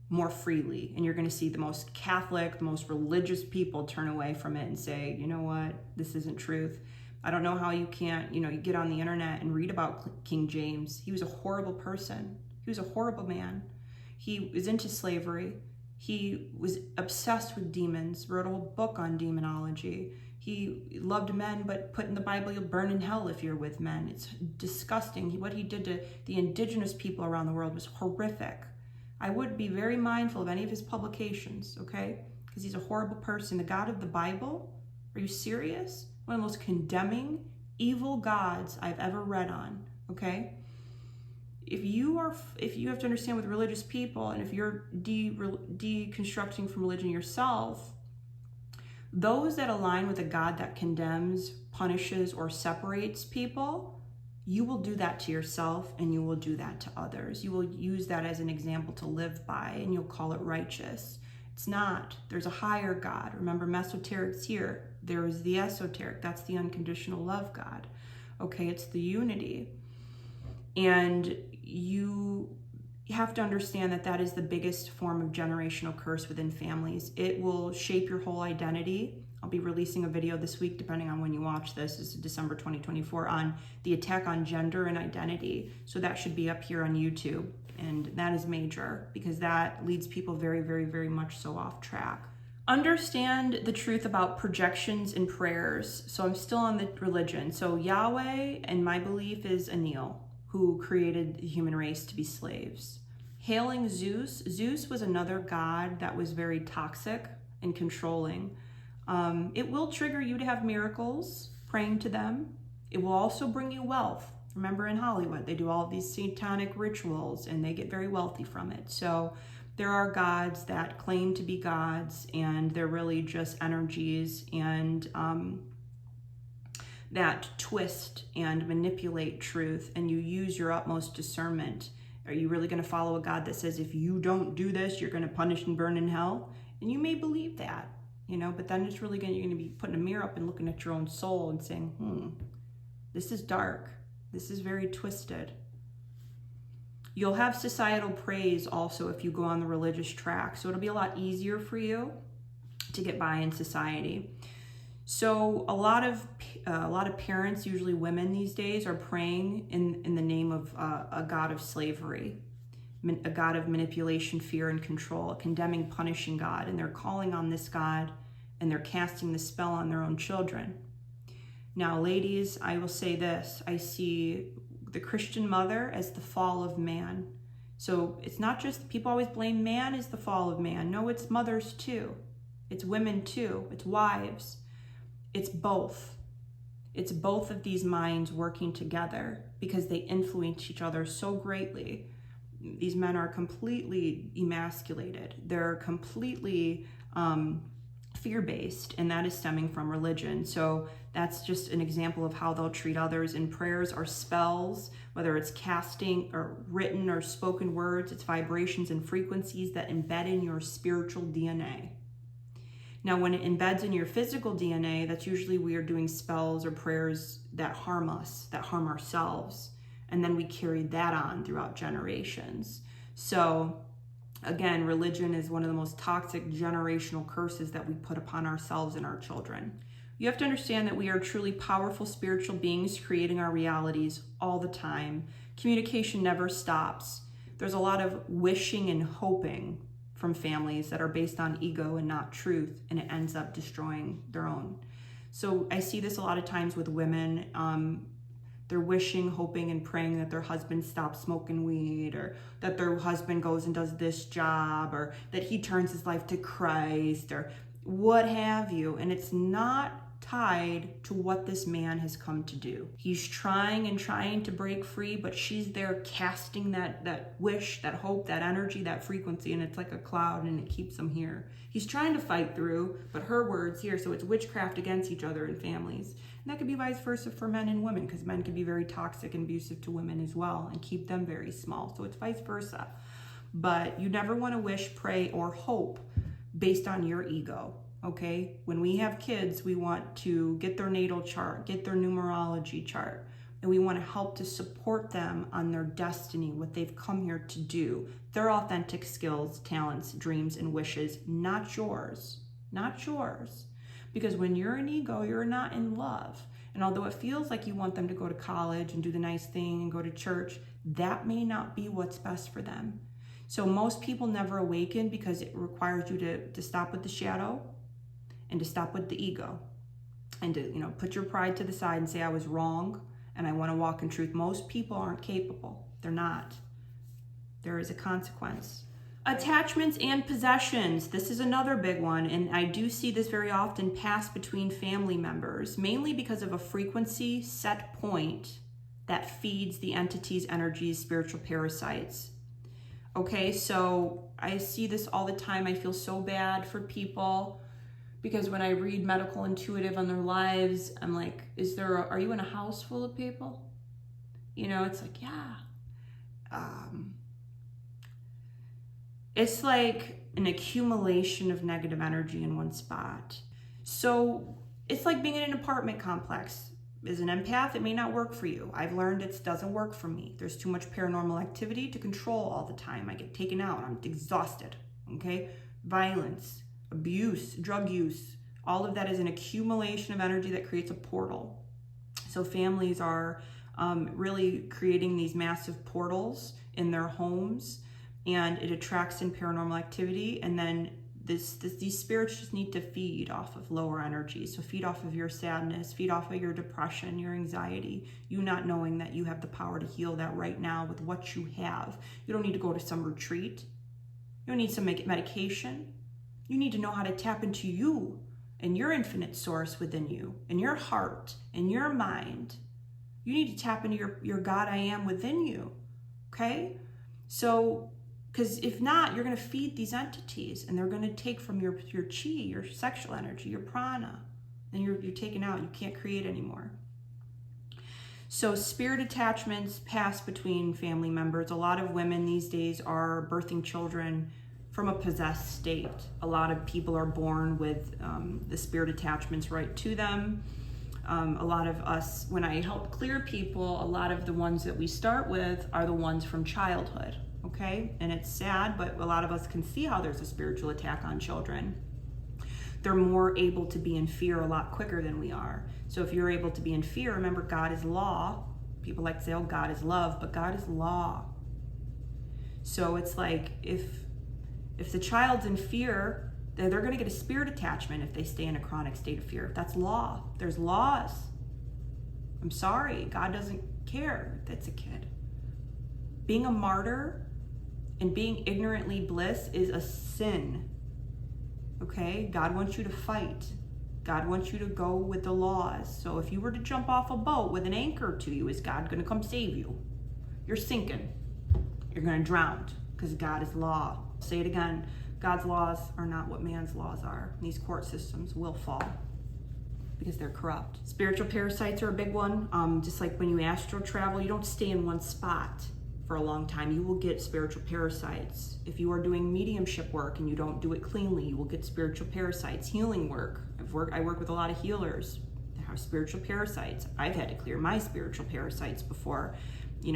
more freely. And you're going to see the most Catholic, the most religious people turn away from it and say, you know what, this isn't truth. I don't know how you can't, you get on the internet and read about King James. He was a horrible person. He was a horrible man. He was into slavery. He was obsessed with demons, wrote a whole book on demonology. He loved men, but put in the Bible, you'll burn in hell if you're with men. It's disgusting. What he did to the indigenous people around the world was horrific. I would be very mindful of any of his publications, okay? Because he's a horrible person. The God of the Bible? Are you serious? One of the most condemning, evil gods I've ever read on, okay? If you have to understand with religious people, and if you're deconstructing from religion yourself, those that align with a God that condemns, punishes, or separates people, you will do that to yourself, and you will do that to others. You will use that as an example to live by, and you'll call it righteous. It's not. There's a higher God. Remember, mesoteric's here. There is the esoteric. That's the unconditional love God. Okay, it's the unity. And you have to understand that that is the biggest form of generational curse within families. It will shape your whole identity. I'll be releasing a video this week, depending on when you watch this. This is December 2024, on the attack on gender and identity. So that should be up here on YouTube. And that is major, because that leads people very, very, very much so off track. Understand the truth about projections and prayers. So I'm still on the religion. So Yahweh, and my belief, is Enlil, who created the human race to be slaves. Hailing Zeus. Zeus was another god that was very toxic and controlling. It will trigger you to have miracles, praying to them. It will also bring you wealth. Remember, in Hollywood, they do all of these satanic rituals and they get very wealthy from it. So there are gods that claim to be gods, and they're really just energies and that twist and manipulate truth, and you use your utmost discernment. Are you really going to follow a God that says, if you don't do this, you're going to punish and burn in hell? And you may believe that, but then it's really you're going to be putting a mirror up and looking at your own soul and saying, this is dark. This is very twisted. You'll have societal praise also if you go on the religious track. So it'll be a lot easier for you to get by in society. So a lot of parents, usually women these days, are praying in the name of a god of slavery, a god of manipulation, fear, and control, a condemning, punishing God. And they're calling on this God, and they're casting the spell on their own children. Now, ladies, I will say this. I see the Christian mother as the fall of man. So it's not just, people always blame man as the fall of man. No, it's mothers too. It's women too. It's wives. It's both. It's both of these minds working together, because they influence each other so greatly. These men are completely emasculated. They're completely fear-based, and that is stemming from religion. So that's just an example of how they'll treat others. And prayers are spells, whether it's casting or written or spoken words. It's vibrations and frequencies that embed in your spiritual DNA. Now, when it embeds in your physical DNA, that's usually we are doing spells or prayers that harm us, that harm ourselves. And then we carry that on throughout generations. So again, religion is one of the most toxic generational curses that we put upon ourselves and our children. You have to understand that we are truly powerful spiritual beings creating our realities all the time. Communication never stops. There's a lot of wishing and hoping from families that are based on ego and not truth, and it ends up destroying their own. So I see this a lot of times with women. They're wishing, hoping, and praying that their husband stops smoking weed, or that their husband goes and does this job, or that he turns his life to Christ, or what have you. And it's not tied to what this man has come to do. He's trying and trying to break free, but she's there casting that wish, that hope, that energy, that frequency, and it's like a cloud and it keeps him here. He's trying to fight through, but her word's here, so it's witchcraft against each other in families. And that could be vice versa for men and women, because men can be very toxic and abusive to women as well and keep them very small. So it's vice versa. But you never want to wish, pray, or hope based on your ego. Okay, when we have kids, we want to get their natal chart, get their numerology chart, and we want to help to support them on their destiny, what they've come here to do, their authentic skills, talents, dreams, and wishes, not yours, not yours. Because when you're in ego, you're not in love. And although it feels like you want them to go to college and do the nice thing and go to church, that may not be what's best for them. So most people never awaken because it requires you to stop with the shadow, and to stop with the ego, and to, put your pride to the side and say, I was wrong and I want to walk in truth. Most people aren't capable. They're not. There is a consequence. Attachments and possessions. This is another big one, and I do see this very often pass between family members, mainly because of a frequency set point that feeds the entity's energies, spiritual parasites. Okay, so I see this all the time. I feel so bad for people, because when I read medical intuitive on their lives, I'm like, are you in a house full of people? It's like, yeah. It's like an accumulation of negative energy in one spot. So it's like being in an apartment complex. As an empath, it may not work for you. I've learned it doesn't work for me. There's too much paranormal activity to control all the time. I get taken out. I'm exhausted. Okay? Violence, abuse, drug use, all of that is an accumulation of energy that creates a portal. So families are really creating these massive portals in their homes, and it attracts in paranormal activity. And then these spirits just need to feed off of lower energy. So feed off of your sadness, feed off of your depression, your anxiety, you not knowing that you have the power to heal that right now with what you have. You don't need to go to some retreat. You don't need some medication. You need to know how to tap into you and your infinite source within you, and your heart and your mind. You need to tap into your God I am within you, okay? So, because if not, you're going to feed these entities, and they're going to take from your chi, your sexual energy, your prana, and you're taken out. You can't create anymore. So spirit attachments pass between family members. A lot of women these days are birthing children from a possessed state. A lot of people are born with the spirit attachments right to them. A lot of us, when I help clear people, a lot of the ones that we start with are the ones from childhood, okay? And it's sad, but a lot of us can see how there's a spiritual attack on children. They're more able to be in fear a lot quicker than we are. So if you're able to be in fear, remember, God is law. People like to say, oh, God is love, but God is law. So it's like, if the child's in fear, they're going to get a spirit attachment if they stay in a chronic state of fear. That's law. There's laws. I'm sorry. God doesn't care if that's a kid. Being a martyr and being ignorantly bliss is a sin. Okay? God wants you to fight. God wants you to go with the laws. So if you were to jump off a boat with an anchor to you, is God going to come save you? You're sinking. You're going to drown, because God is law. Say it again. God's laws are not what man's laws are. These court systems will fall because they're corrupt. Spiritual parasites are a big one. Just like when you astral travel, you don't stay in one spot for a long time. You will get spiritual parasites. If you are doing mediumship work and you don't do it cleanly, you will get spiritual parasites. Healing work. I work with a lot of healers that have spiritual parasites. I've had to clear my spiritual parasites before.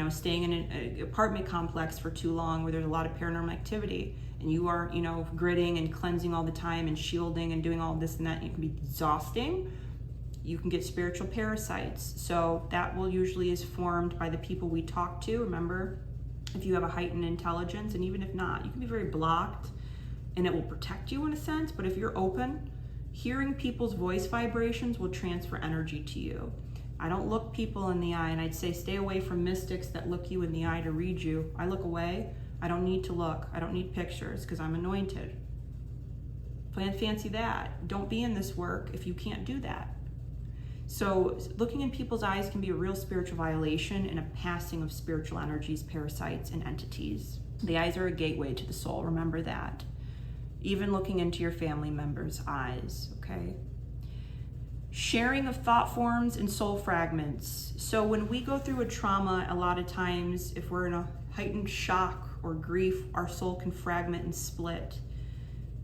Staying in an apartment complex for too long where there's a lot of paranormal activity, and you are, gritting and cleansing all the time and shielding and doing all this and that, it can be exhausting. You can get spiritual parasites. So that will usually is formed by the people we talk to. Remember, if you have a heightened intelligence, and even if not, you can be very blocked, and it will protect you in a sense. But if you're open, hearing people's voice vibrations will transfer energy to you. I don't look people in the eye, and I'd say stay away from mystics that look you in the eye to read you. I look away. I don't need to look. I don't need pictures, because I'm anointed. Fancy that. Don't be in this work if you can't do that. So looking in people's eyes can be a real spiritual violation and a passing of spiritual energies, parasites, and entities. The eyes are a gateway to the soul. Remember that. Even looking into your family members' eyes, okay? Sharing of thought forms and soul fragments. So when we go through a trauma, a lot of times, if we're in a heightened shock or grief, our soul can fragment and split.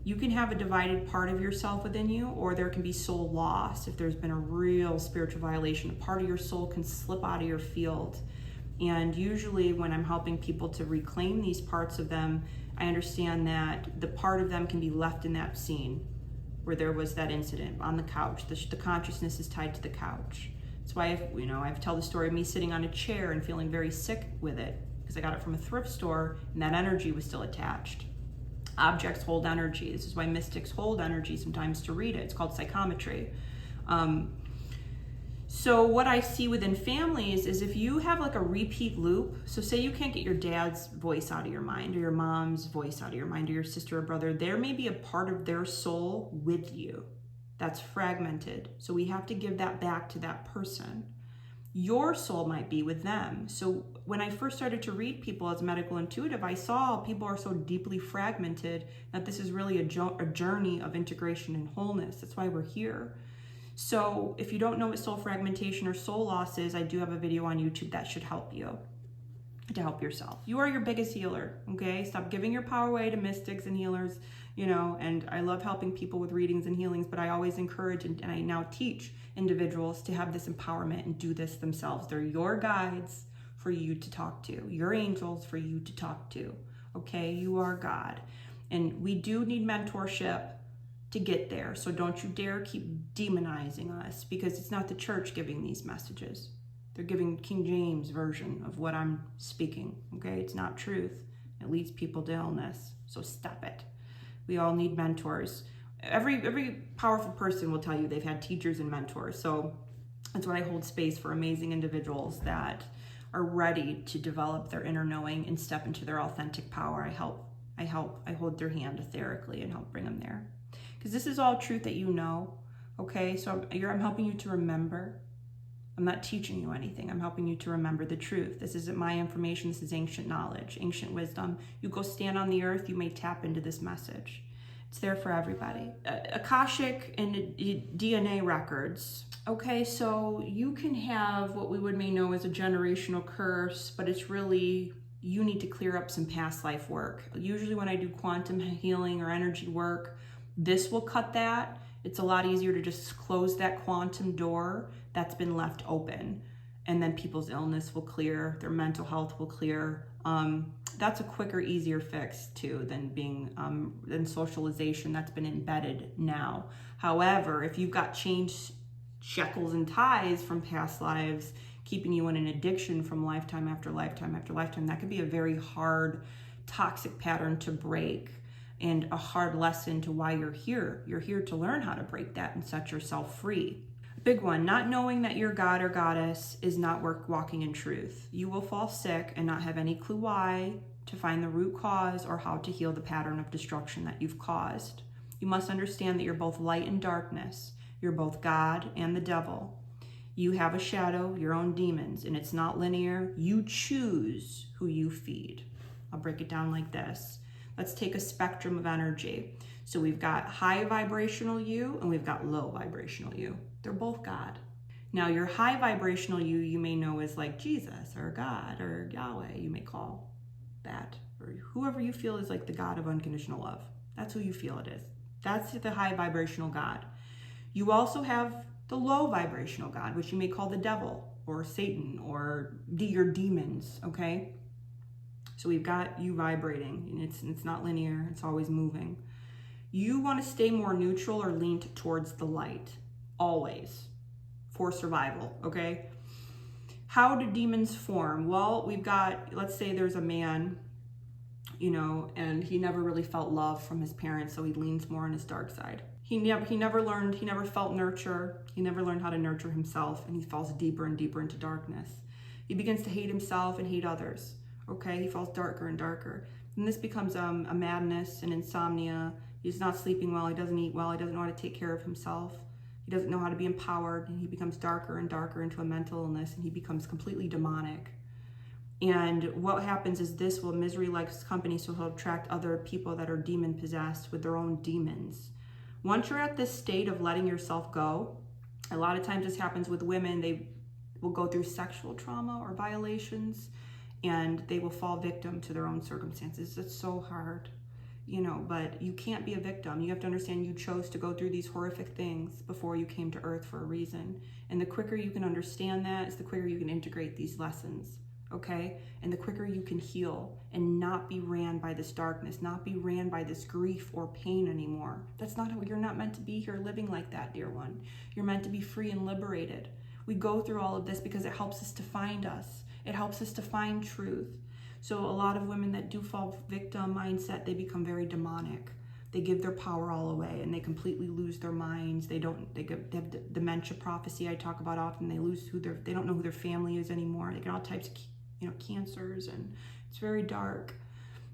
You can have a divided part of yourself within you, or there can be soul loss. If there's been a real spiritual violation, a part of your soul can slip out of your field. And usually when I'm helping people to reclaim these parts of them, I understand that the part of them can be left in that scene where there was that incident on the couch. The consciousness is tied to the couch. That's why I've told the story of me sitting on a chair and feeling very sick with it because I got it from a thrift store and that energy was still attached. Objects hold energy. This is why mystics hold energy sometimes to read it. It's called psychometry. So what I see within families is if you have like a repeat loop, so say you can't get your dad's voice out of your mind or your mom's voice out of your mind or your sister or brother, there may be a part of their soul with you that's fragmented. So we have to give that back to that person. Your soul might be with them. So when I first started to read people as medical intuitive, I saw people are so deeply fragmented that this is really a journey of integration and wholeness. That's why we're here. So if you don't know what soul fragmentation or soul loss is, I do have a video on YouTube that should help you to help yourself. You are your biggest healer, okay? Stop giving your power away to mystics and healers, and I love helping people with readings and healings, but I always encourage and I now teach individuals to have this empowerment and do this themselves. They're your guides for you to talk to, your angels for you to talk to, okay? You are God. And we do need mentorship to get there. So don't you dare keep demonizing us because it's not the church giving these messages. They're giving King James version of what I'm speaking, okay? It's not truth. It leads people to illness. So stop it. We all need mentors. Every powerful person will tell you they've had teachers and mentors. So that's why I hold space for amazing individuals that are ready to develop their inner knowing and step into their authentic power. I hold their hand etherically and help bring them there. Because this is all truth that you know, okay? So I'm helping you to remember. I'm not teaching you anything. I'm helping you to remember the truth. This isn't my information. This is ancient knowledge, ancient wisdom. You go stand on the earth, you may tap into this message. It's there for everybody. Akashic and DNA records. Okay, so you can have what we may know as a generational curse, but it's really, you need to clear up some past life work. Usually when I do quantum healing or energy work, this will cut that. It's a lot easier to just close that quantum door that's been left open. And then people's illness will clear, their mental health will clear. That's a quicker, easier fix too than socialization that's been embedded now. However, if you've got changed shackles and ties from past lives, keeping you in an addiction from lifetime after lifetime after lifetime, that could be a very hard, toxic pattern to break. And a hard lesson to why you're here. You're here to learn how to break that and set yourself free. Big one, not knowing that you're God or goddess is not worth walking in truth. You will fall sick and not have any clue why, to find the root cause or how to heal the pattern of destruction that you've caused. You must understand that you're both light and darkness. You're both God and the devil. You have a shadow, your own demons, and it's not linear. You choose who you feed. I'll break it down like this. Let's take a spectrum of energy. So we've got high vibrational you and we've got low vibrational you. They're both God. Now your high vibrational you may know as like Jesus or God or Yahweh, you may call that, or whoever you feel is like the God of unconditional love. That's who you feel it is. That's the high vibrational God. You also have the low vibrational God, which you may call the devil or Satan or your demons, okay? So we've got you vibrating, and it's not linear, it's always moving. You want to stay more neutral or lean towards the light, always, for survival, okay? How do demons form? Well, we've got, let's say there's a man, and he never really felt love from his parents, so he leans more on his dark side. He never felt nurture, he never learned how to nurture himself, and he falls deeper and deeper into darkness. He begins to hate himself and hate others. Okay, he falls darker and darker. And this becomes a madness and insomnia. He's not sleeping well, he doesn't eat well, he doesn't know how to take care of himself, he doesn't know how to be empowered, and he becomes darker and darker into a mental illness, and he becomes completely demonic. And what happens is this: will misery likes company, so he'll attract other people that are demon possessed with their own demons. Once you're at this state of letting yourself go, a lot of times this happens with women. They will go through sexual trauma or violations, and they will fall victim to their own circumstances. It's so hard, but you can't be a victim. You have to understand you chose to go through these horrific things before you came to earth for a reason. And the quicker you can understand that is the quicker you can integrate these lessons. Okay? And the quicker you can heal and not be ran by this darkness, not be ran by this grief or pain anymore. That's not how you're not meant to be here living like that, dear one. You're meant to be free and liberated. We go through all of this because it helps us to find us. It helps us to find truth. So a lot of women that do fall victim mindset, they become very demonic. They give their power all away and they completely lose their minds. They have the dementia prophecy I talk about often. They don't know who their family is anymore. They get all types of cancers, and it's very dark.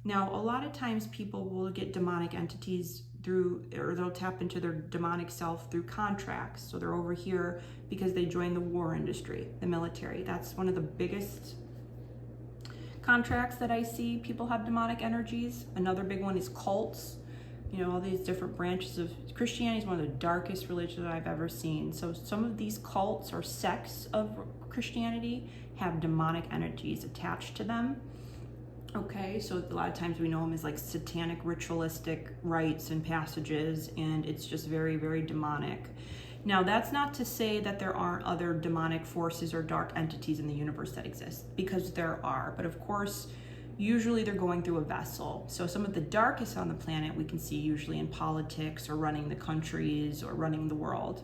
Now, a lot of times people will get demonic entities or they'll tap into their demonic self through contracts. So they're over here because they joined the war industry, the military. That's one of the biggest contracts that I see people have demonic energies. Another big one is cults. All these different branches of Christianity is one of the darkest religions I've ever seen. So some of these cults or sects of Christianity have demonic energies attached to them. Okay, so a lot of times we know them as like satanic ritualistic rites and passages, and it's just very, very demonic. Now, that's not to say that there aren't other demonic forces or dark entities in the universe that exist, because there are. But of course, usually they're going through a vessel. So some of the darkest on the planet we can see usually in politics or running the countries or running the world.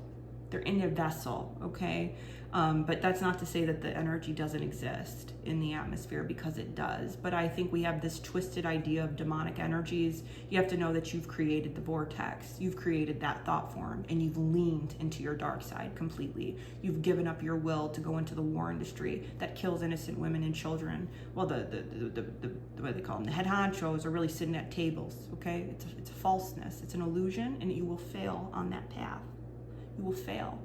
They're in a vessel, okay? But that's not to say that the energy doesn't exist in the atmosphere, because it does. But I think we have this twisted idea of demonic energies. You have to know that you've created the vortex. You've created that thought form, and you've leaned into your dark side completely. You've given up your will to go into the war industry that kills innocent women and children. Well, the what do they call them? The head honchos are really sitting at tables, okay? It's a falseness. It's an illusion, and you will fail on that path. You will fail.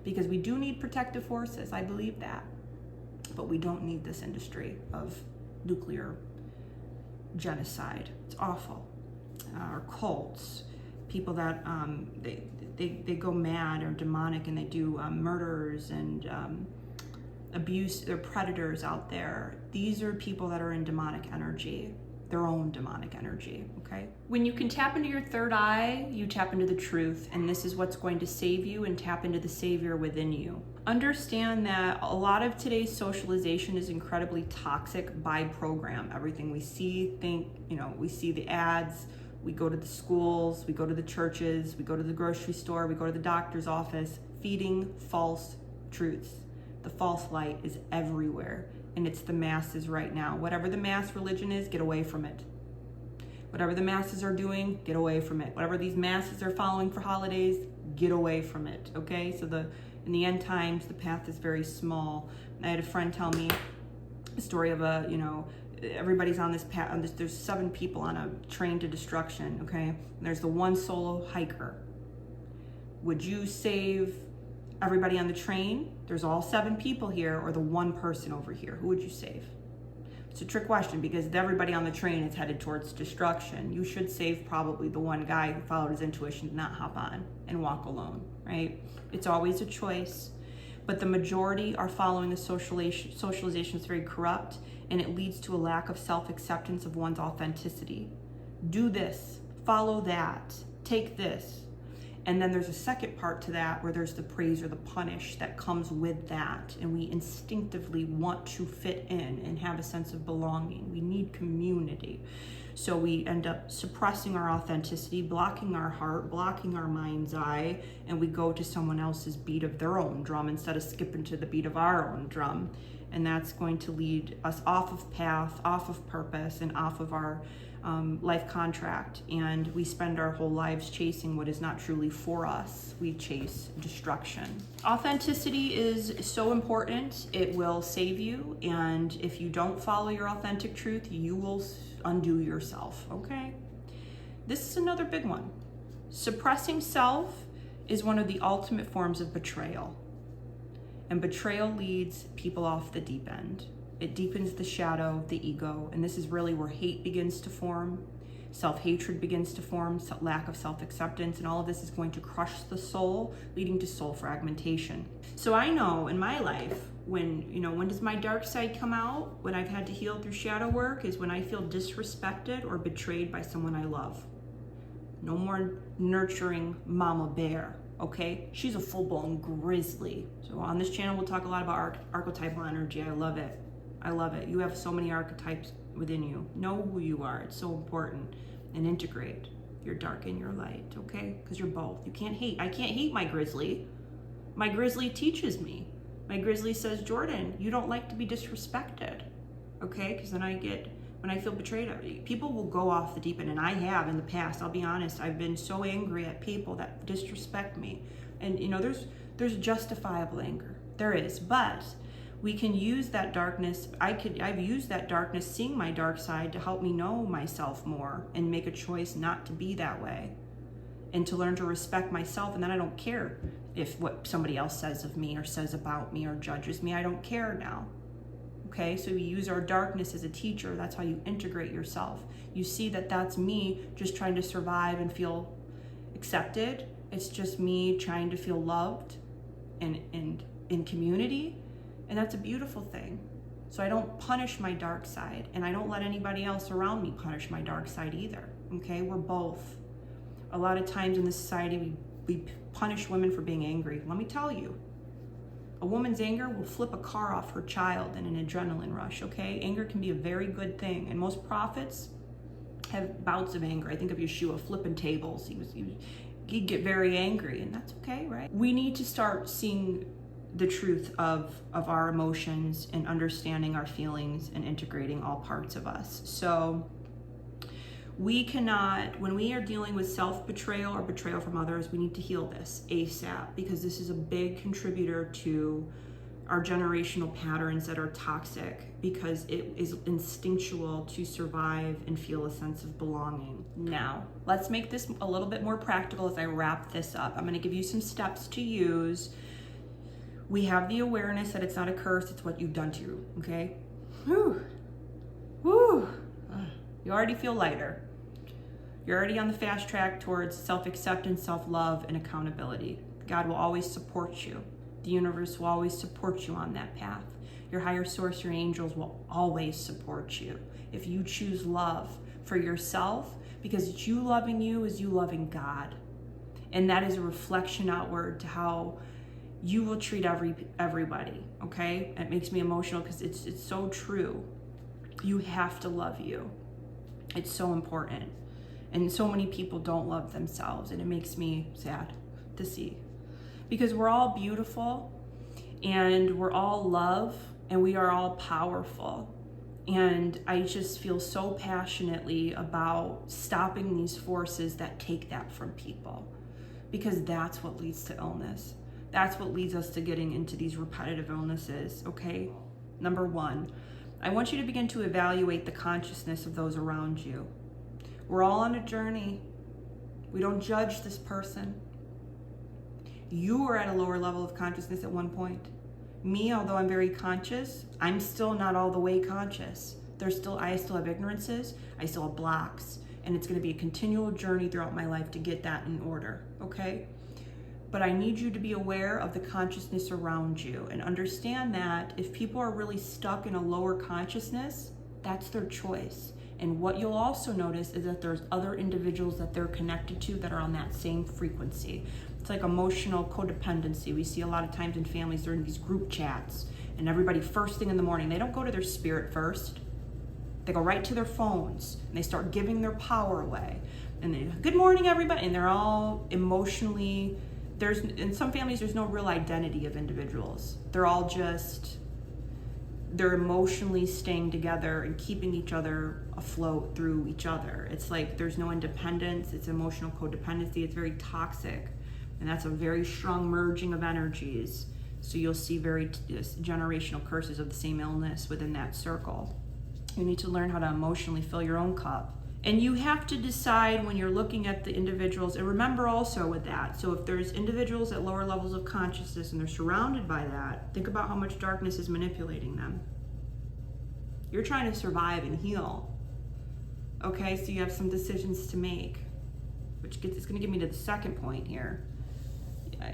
Because we do need protective forces, I believe that. But we don't need this industry of nuclear genocide. It's awful. Or cults, people that they go mad or demonic, and they do murders and abuse. They're predators out there. These are people that are in demonic energy, their own demonic energy, okay? When you can tap into your third eye, you tap into the truth, and this is what's going to save you and tap into the savior within you. Understand that a lot of today's socialization is incredibly toxic by program. Everything we see, we see the ads, we go to the schools, we go to the churches, we go to the grocery store, we go to the doctor's office, feeding false truths. The false light is everywhere. And it's the masses right now. Whatever the mass religion is, get away from it. Whatever the masses are doing, get away from it. Whatever these masses are following for holidays, get away from it, okay? So in the end times, the path is very small. I had a friend tell me a story of everybody's on this path. There's 7 people on a train to destruction, okay? And there's the one solo hiker. Would you save everybody on the train? There's all 7 people here, or the one person over here? Who would you save? It's a trick question, because everybody on the train is headed towards destruction. You should save probably the one guy who followed his intuition to not hop on and walk alone, right? It's always a choice. But the majority are following the socialization is very corrupt, and it leads to a lack of self-acceptance of one's authenticity. Do this, follow that, take this. And then there's a second part to that where there's the praise or the punish that comes with that. And we instinctively want to fit in and have a sense of belonging. We need community. So we end up suppressing our authenticity, blocking our heart, blocking our mind's eye, and we go to someone else's beat of their own drum instead of skipping to the beat of our own drum. And that's going to lead us off of path, off of purpose, and off of our life contract. And we spend our whole lives chasing what is not truly for us. We chase destruction. Authenticity is so important. It will save you. And if you don't follow your authentic truth, you will undo yourself, okay? This is another big one. Suppressing self is one of the ultimate forms of betrayal. And betrayal leads people off the deep end. It deepens the shadow, the ego, and this is really where hate begins to form. Self-hatred begins to form, lack of self-acceptance, and all of this is going to crush the soul, leading to soul fragmentation. So I know in my life, when does my dark side come out? When I've had to heal through shadow work is when I feel disrespected or betrayed by someone I love. No more nurturing mama bear, okay? She's a full-blown grizzly. So on this channel, we'll talk a lot about archetypal energy. I love it. I love it. You have so many archetypes within you. Know who you are. It's so important. And integrate your dark and your light, okay? Because you're both. You can't hate. I can't hate my grizzly. My grizzly teaches me. My grizzly says, Jordan, you don't like to be disrespected, okay? Because then when I feel betrayed, people will go off the deep end, and I have in the past. I'll be honest. I've been so angry at people that disrespect me. And, there's justifiable anger. There is. But we can use that darkness. I've used that darkness, seeing my dark side, to help me know myself more and make a choice not to be that way and to learn to respect myself. And then I don't care if what somebody else says of me or says about me or judges me. I don't care now. Okay, so we use our darkness as a teacher. That's how you integrate yourself. You see that that's me just trying to survive and feel accepted. It's just me trying to feel loved and in community. And that's a beautiful thing. So I don't punish my dark side, and I don't let anybody else around me punish my dark side either. Okay, we're both. A lot of times in this society, we punish women for being angry. Let me tell you, a woman's anger will flip a car off her child in an adrenaline rush, okay? Anger can be a very good thing, and most prophets have bouts of anger. I think of Yeshua flipping tables. He'd get very angry, and that's okay, right? We need to start seeing the truth of our emotions and understanding our feelings and integrating all parts of us. So we cannot, when we are dealing with self-betrayal or betrayal from others, we need to heal this ASAP, because this is a big contributor to our generational patterns that are toxic, because it is instinctual to survive and feel a sense of belonging. Now, let's make this a little bit more practical as I wrap this up. I'm going to give you some steps to use. We have the awareness that it's not a curse, it's what you've done to you, okay? Whew. Whew. You already feel lighter. You're already on the fast track towards self-acceptance, self-love, and accountability. God will always support you. The universe will always support you on that path. Your higher source, your angels will always support you. If you choose love for yourself, because it's you loving you is you loving God. And that is a reflection outward to how you will treat everybody, okay? It makes me emotional because it's so true. You have to love you. It's so important. And so many people don't love themselves, and it makes me sad to see. Because we're all beautiful, and we're all love, and we are all powerful. And I just feel so passionately about stopping these forces that take that from people, because that's what leads to illness. That's what leads us to getting into these repetitive illnesses, okay? Number one, I want you to begin to evaluate the consciousness of those around you. We're all on a journey. We don't judge this person. You were at a lower level of consciousness at one point. Me, although I'm very conscious, I'm still not all the way conscious. I still have ignorances, I still have blocks, and it's going to be a continual journey throughout my life to get that in order, okay? But I need you to be aware of the consciousness around you and understand that if people are really stuck in a lower consciousness, that's their choice. And what you'll also notice is that there's other individuals that they're connected to that are on that same frequency. It's like emotional codependency. We see a lot of times in families, they're in these group chats, and everybody first thing in the morning, they don't go to their spirit first. They go right to their phones, and they start giving their power away. And they, good morning, everybody. And they're all emotionally, in some families, there's no real identity of individuals. They're all just, they're emotionally staying together and keeping each other afloat through each other. It's like there's no independence. It's emotional codependency. It's very toxic. And that's a very strong merging of energies. So you'll see very generational curses of the same illness within that circle. You need to learn how to emotionally fill your own cup And you have to decide when you're looking at the individuals, and remember also with that, so if there's individuals at lower levels of consciousness and they're surrounded by that, think about how much darkness is manipulating them. You're trying to survive and heal. Okay, so you have some decisions to make, which is going to get me to the second point here.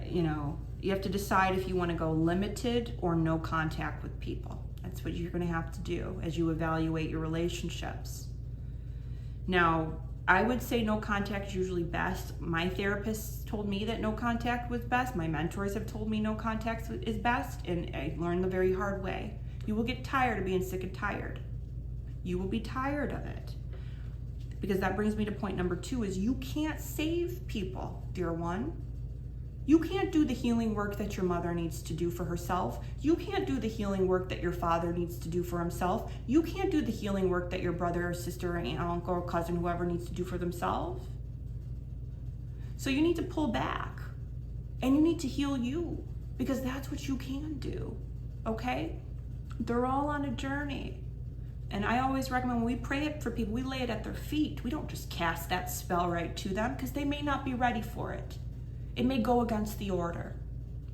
You know, you have to decide if you want to go limited or no contact with people. That's what you're going to have to do as you evaluate your relationships. Now, I would say no contact is usually best. My therapist told me that no contact was best. My mentors have told me no contact is best, and I learned the very hard way. You will get tired of being sick and tired. You will be tired of it. Because that brings me to point number 2 is you can't save people, dear one. You can't do the healing work that your mother needs to do for herself. You can't do the healing work that your father needs to do for himself. You can't do the healing work that your brother or sister or aunt, uncle or cousin, whoever needs to do for themselves. So you need to pull back and you need to heal you because that's what you can do, okay? They're all on a journey. And I always recommend when we pray it for people, we lay it at their feet. We don't just cast that spell right to them because they may not be ready for it. It may go against the order,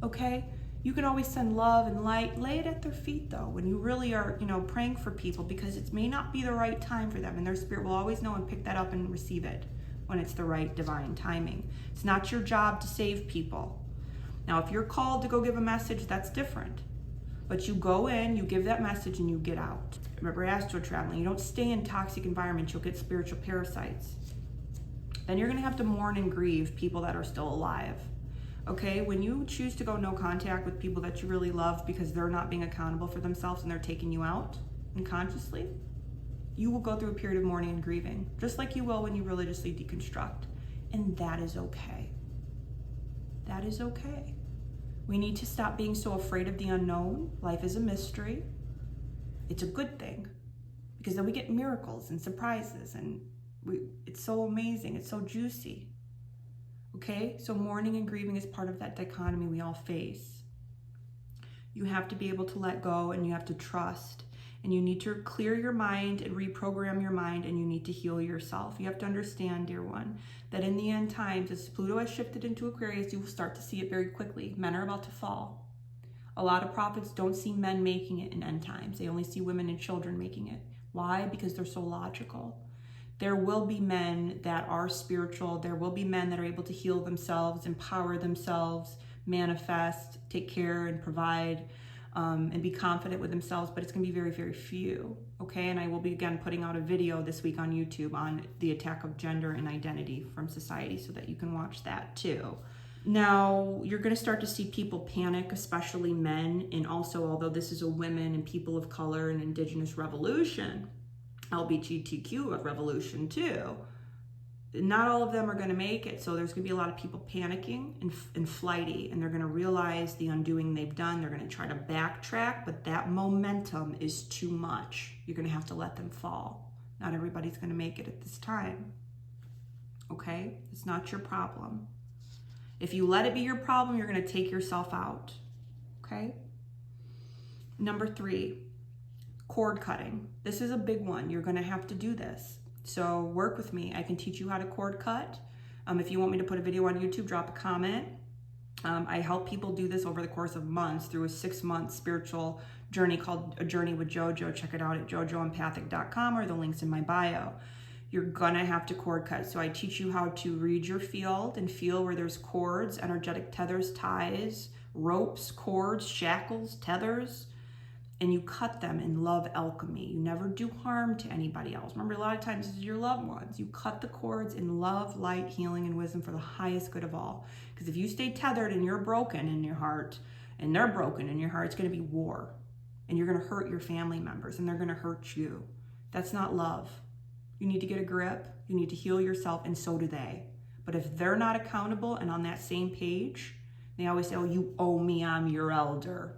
okay? You can always send love and light. Lay it at their feet, though, when you really are, praying for people because it may not be the right time for them, and their spirit will always know and pick that up and receive it when it's the right divine timing. It's not your job to save people. Now, if you're called to go give a message, that's different. But you go in, you give that message, and you get out. Remember, astral traveling, you don't stay in toxic environments, you'll get spiritual parasites. Then you're going to have to mourn and grieve people that are still alive. Okay, when you choose to go no contact with people that you really love because they're not being accountable for themselves and they're taking you out unconsciously, you will go through a period of mourning and grieving, just like you will when you religiously deconstruct. And that is okay. That is okay. We need to stop being so afraid of the unknown. Life is a mystery. It's a good thing because then we get miracles and surprises and it's so amazing. It's so juicy. Okay? So mourning and grieving is part of that dichotomy we all face. You have to be able to let go and you have to trust. And you need to clear your mind and reprogram your mind and you need to heal yourself. You have to understand, dear one, that in the end times, as Pluto has shifted into Aquarius, you will start to see it very quickly. Men are about to fall. A lot of prophets don't see men making it in end times. They only see women and children making it. Why? Because they're so logical. There will be men that are spiritual. There will be men that are able to heal themselves, empower themselves, manifest, take care and provide, and be confident with themselves, but it's going to be very, very few, okay? And I will be, again, putting out a video this week on YouTube on the attack of gender and identity from society so that you can watch that too. Now, you're going to start to see people panic, especially men, and also, although this is a women and people of color and indigenous revolution, LGBTQ revolution too, not all of them are going to make it. So there's going to be a lot of people panicking and flighty, and they're going to realize the undoing they've done. They're going to try to backtrack, but that momentum is too much. You're going to have to let them fall. Not everybody's going to make it at this time. Okay? It's not your problem. If you let it be your problem, you're going to take yourself out. Okay? Number 3, cord cutting. This is a big one. You're going to have to do this. So work with me. I can teach you how to cord cut. If you want me to put a video on YouTube, drop a comment. I help people do this over the course of months through a 6-month spiritual journey called A Journey with Jojo. Check it out at jojoempathic.com or the links in my bio. You're gonna have to cord cut. So I teach you how to read your field and feel where there's cords, energetic tethers, ties, ropes, cords, shackles, tethers, and you cut them in love alchemy. You never do harm to anybody else. Remember, a lot of times it's your loved ones. You cut the cords in love, light, healing, and wisdom for the highest good of all. Because if you stay tethered and you're broken in your heart, and they're broken in your heart, it's gonna be war. And you're gonna hurt your family members, and they're gonna hurt you. That's not love. You need to get a grip, you need to heal yourself, and so do they. But if they're not accountable and on that same page, they always say, oh, you owe me, I'm your elder.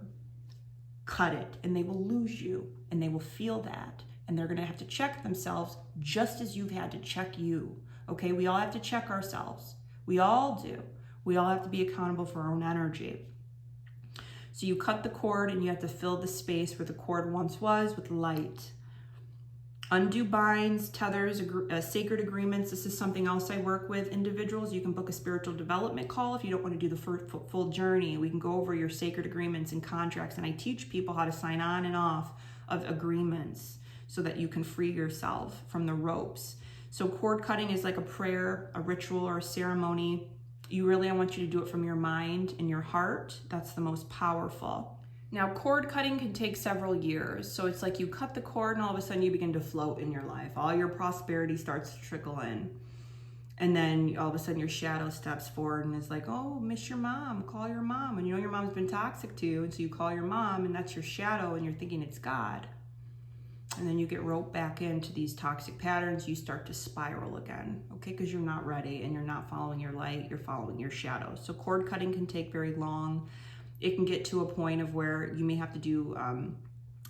Cut it, and they will lose you, and they will feel that, and they're going to have to check themselves just as you've had to check you. Okay, we all have to check ourselves. We all do. We all have to be accountable for our own energy. So you cut the cord, and you have to fill the space where the cord once was with light. Undue binds, tethers, sacred agreements. This is something else I work with individuals. You can book a spiritual development call if you don't want to do the full journey. We can go over your sacred agreements and contracts, and I teach people how to sign on and off of agreements so that you can free yourself from the ropes. So cord cutting is like a prayer, a ritual, or a ceremony. I want you to do it from your mind and your heart. That's the most powerful. Now, cord cutting can take several years. So it's like you cut the cord and all of a sudden you begin to float in your life. All your prosperity starts to trickle in. And then all of a sudden your shadow steps forward and is like, oh, miss your mom, call your mom. And you know your mom's been toxic to you. And so you call your mom and that's your shadow and you're thinking it's God. And then you get roped back into these toxic patterns. You start to spiral again, okay? Because you're not ready and you're not following your light, you're following your shadow. So cord cutting can take very long. It can get to a point of where you may have to do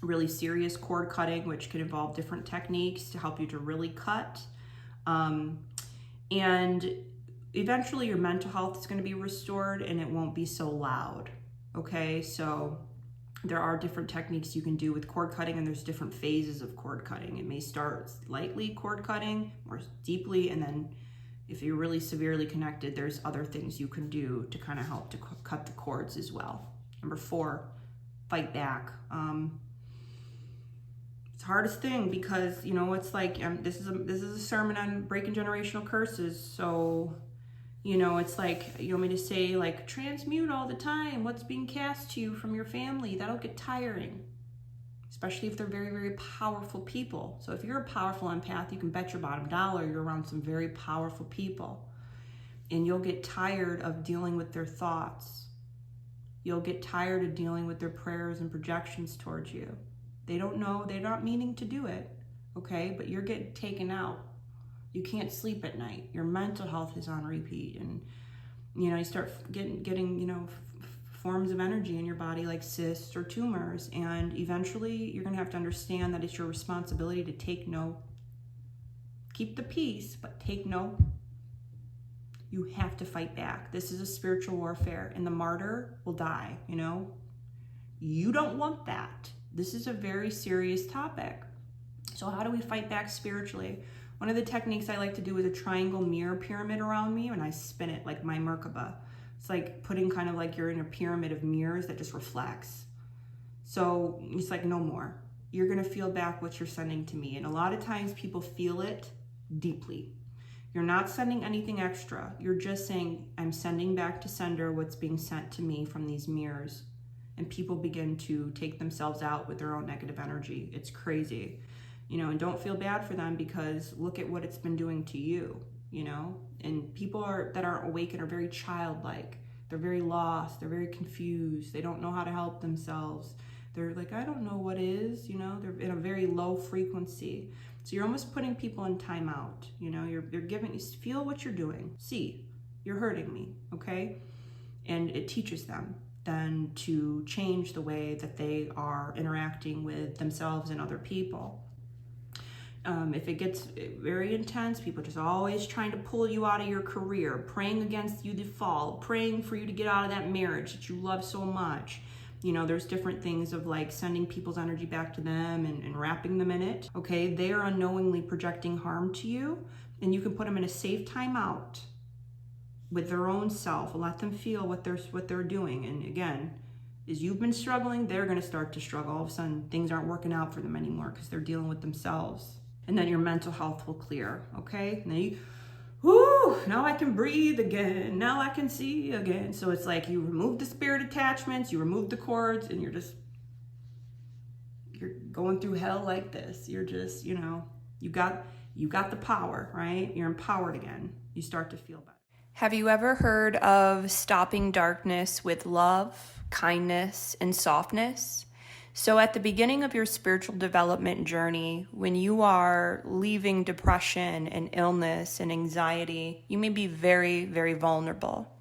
really serious cord cutting, which can involve different techniques to help you to really cut. And eventually your mental health is going to be restored and it won't be so loud, okay? So there are different techniques you can do with cord cutting, and there's different phases of cord cutting. It may start lightly cord cutting, more deeply, and then if you're really severely connected, there's other things you can do to kind of help to cut the cords as well. Number 4, fight back. It's the hardest thing because, you know, it's like, this is a sermon on breaking generational curses. So, you know, it's like, you want me to say like, transmute all the time what's being cast to you from your family. That'll get tiring, especially if they're very, very powerful people. So if you're a powerful empath, you can bet your bottom dollar you're around some very powerful people. And you'll get tired of dealing with their thoughts. You'll get tired of dealing with their prayers and projections towards you. They don't know, they're not meaning to do it, okay? But you're getting taken out. You can't sleep at night. Your mental health is on repeat. And, you know, you start getting you know, forms of energy in your body like cysts or tumors, and eventually you're going to have to understand that it's your responsibility to take no. Keep the peace, but take no. You have to fight back. This is a spiritual warfare, and the martyr will die, you know? You don't want that. This is a very serious topic. So how do we fight back spiritually? One of the techniques I like to do is a triangle mirror pyramid around me, and I spin it like my Merkaba. It's like putting kind of like you're in a pyramid of mirrors that just reflects. So it's like, no more. You're going to feel back what you're sending to me. And a lot of times people feel it deeply. You're not sending anything extra. You're just saying, I'm sending back to sender what's being sent to me from these mirrors. And people begin to take themselves out with their own negative energy. It's crazy. You know, and don't feel bad for them because look at what it's been doing to you, you know? And people that aren't awakened are very childlike. They're very lost. They're very confused. They don't know how to help themselves. They're like, I don't know what is, you know? They're in a very low frequency. So you're almost putting people in timeout. You know, you're giving, you feel what you're doing. See, you're hurting me, okay? And it teaches them then to change the way that they are interacting with themselves and other people. If it gets very intense, people just always trying to pull you out of your career, praying against you to fall, praying for you to get out of that marriage that you love so much. You know, there's different things of like sending people's energy back to them and wrapping them in it. Okay, they are unknowingly projecting harm to you, and you can put them in a safe timeout with their own self and let them feel what they're doing. And again, as you've been struggling, they're going to start to struggle. All of a sudden, things aren't working out for them anymore because they're dealing with themselves. And then your mental health will clear, okay? And then you, now I can breathe again. Now I can see again. So it's like you remove the spirit attachments, you remove the cords, and you're going through hell like this. You're just, you know, you got the power, right? You're empowered again. You start to feel better. Have you ever heard of stopping darkness with love, kindness, and softness? So at the beginning of your spiritual development journey, when you are leaving depression and illness and anxiety, you may be very, very vulnerable.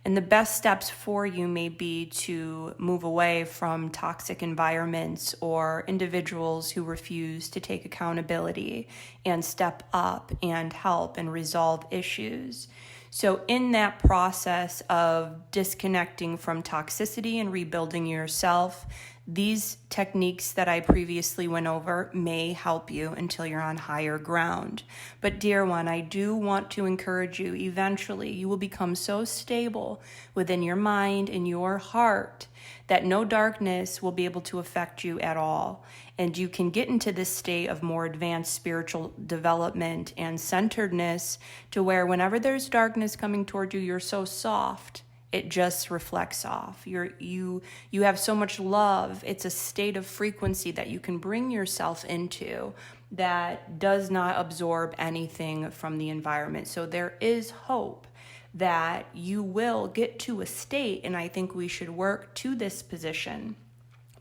And the best steps for you may be to move away from toxic environments or individuals who refuse to take accountability and step up and help and resolve issues. So in that process of disconnecting from toxicity and rebuilding yourself, These techniques that I previously went over may help you until you're on higher ground. But dear one, I do want to encourage you, eventually you will become so stable within your mind and your heart that no darkness will be able to affect you at all. And you can get into this state of more advanced spiritual development and centeredness to where whenever there's darkness coming toward you, you're so soft. It just reflects off. You have so much love. It's a state of frequency that you can bring yourself into that does not absorb anything from the environment. So there is hope that you will get to a state, and I think we should work to this position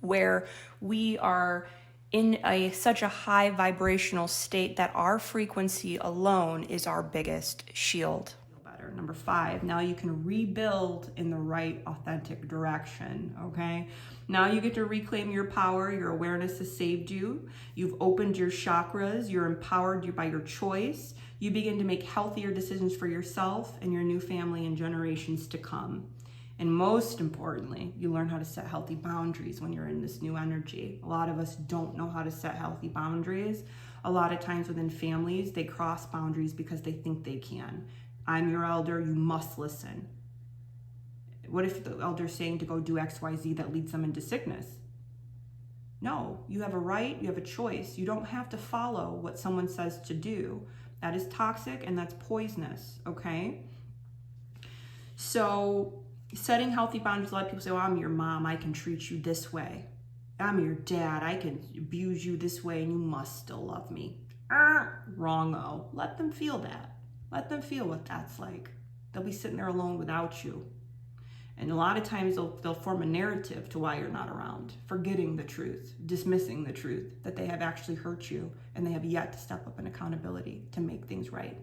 where we are in such a high vibrational state that our frequency alone is our biggest shield. Number 5, now you can rebuild in the right, authentic direction, okay? Now you get to reclaim your power. Your awareness has saved you. You've opened your chakras. You're empowered by your choice. You begin to make healthier decisions for yourself and your new family and generations to come. And most importantly, you learn how to set healthy boundaries when you're in this new energy. A lot of us don't know how to set healthy boundaries. A lot of times within families, they cross boundaries because they think they can. I'm your elder, you must listen. What if the elder's saying to go do X, Y, Z that leads them into sickness? No, you have a right, you have a choice. You don't have to follow what someone says to do. That is toxic and that's poisonous, okay? So setting healthy boundaries, a lot of people say, well, I'm your mom, I can treat you this way. I'm your dad, I can abuse you this way and you must still love me. Wrong-o. Let them feel that. Let them feel what that's like. They'll be sitting there alone without you. And a lot of times they'll form a narrative to why you're not around, forgetting the truth, dismissing the truth, that they have actually hurt you and they have yet to step up in accountability to make things right.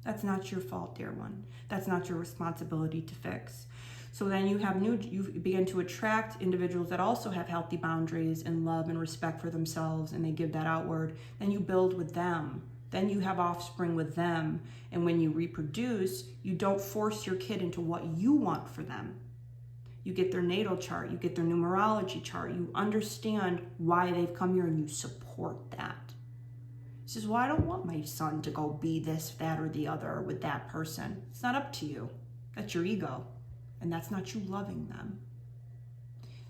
That's not your fault, dear one. That's not your responsibility to fix. So then you begin to attract individuals that also have healthy boundaries and love and respect for themselves, and they give that outward. Then you build with them. Then you have offspring with them. And when you reproduce, you don't force your kid into what you want for them. You get their natal chart, you get their numerology chart, you understand why they've come here and you support that. He says, well, I don't want my son to go be this, that, or the other with that person. It's not up to you. That's your ego. And that's not you loving them.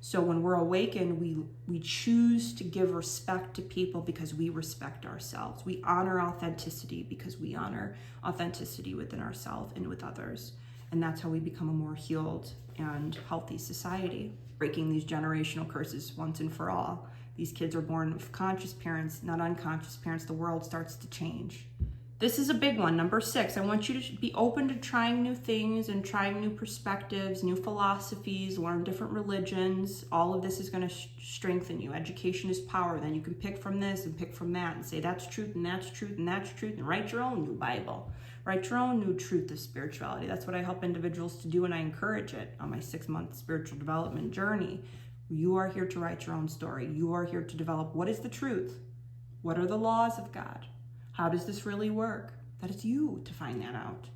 So when we're awakened, we choose to give respect to people because we respect ourselves. We honor authenticity because we honor authenticity within ourselves and with others. And that's how we become a more healed and healthy society, breaking these generational curses once and for all. These kids are born with conscious parents, not unconscious parents. The world starts to change. This is a big one. Number 6, I want you to be open to trying new things and trying new perspectives, new philosophies, learn different religions. All of this is going to strengthen you. Education is power. Then you can pick from this and pick from that and say that's truth and that's truth and that's truth and write your own new Bible. Write your own new truth of spirituality. That's what I help individuals to do, and I encourage it on my 6-month spiritual development journey. You are here to write your own story. You are here to develop what is the truth? What are the laws of God? How does this really work? That is you to find that out.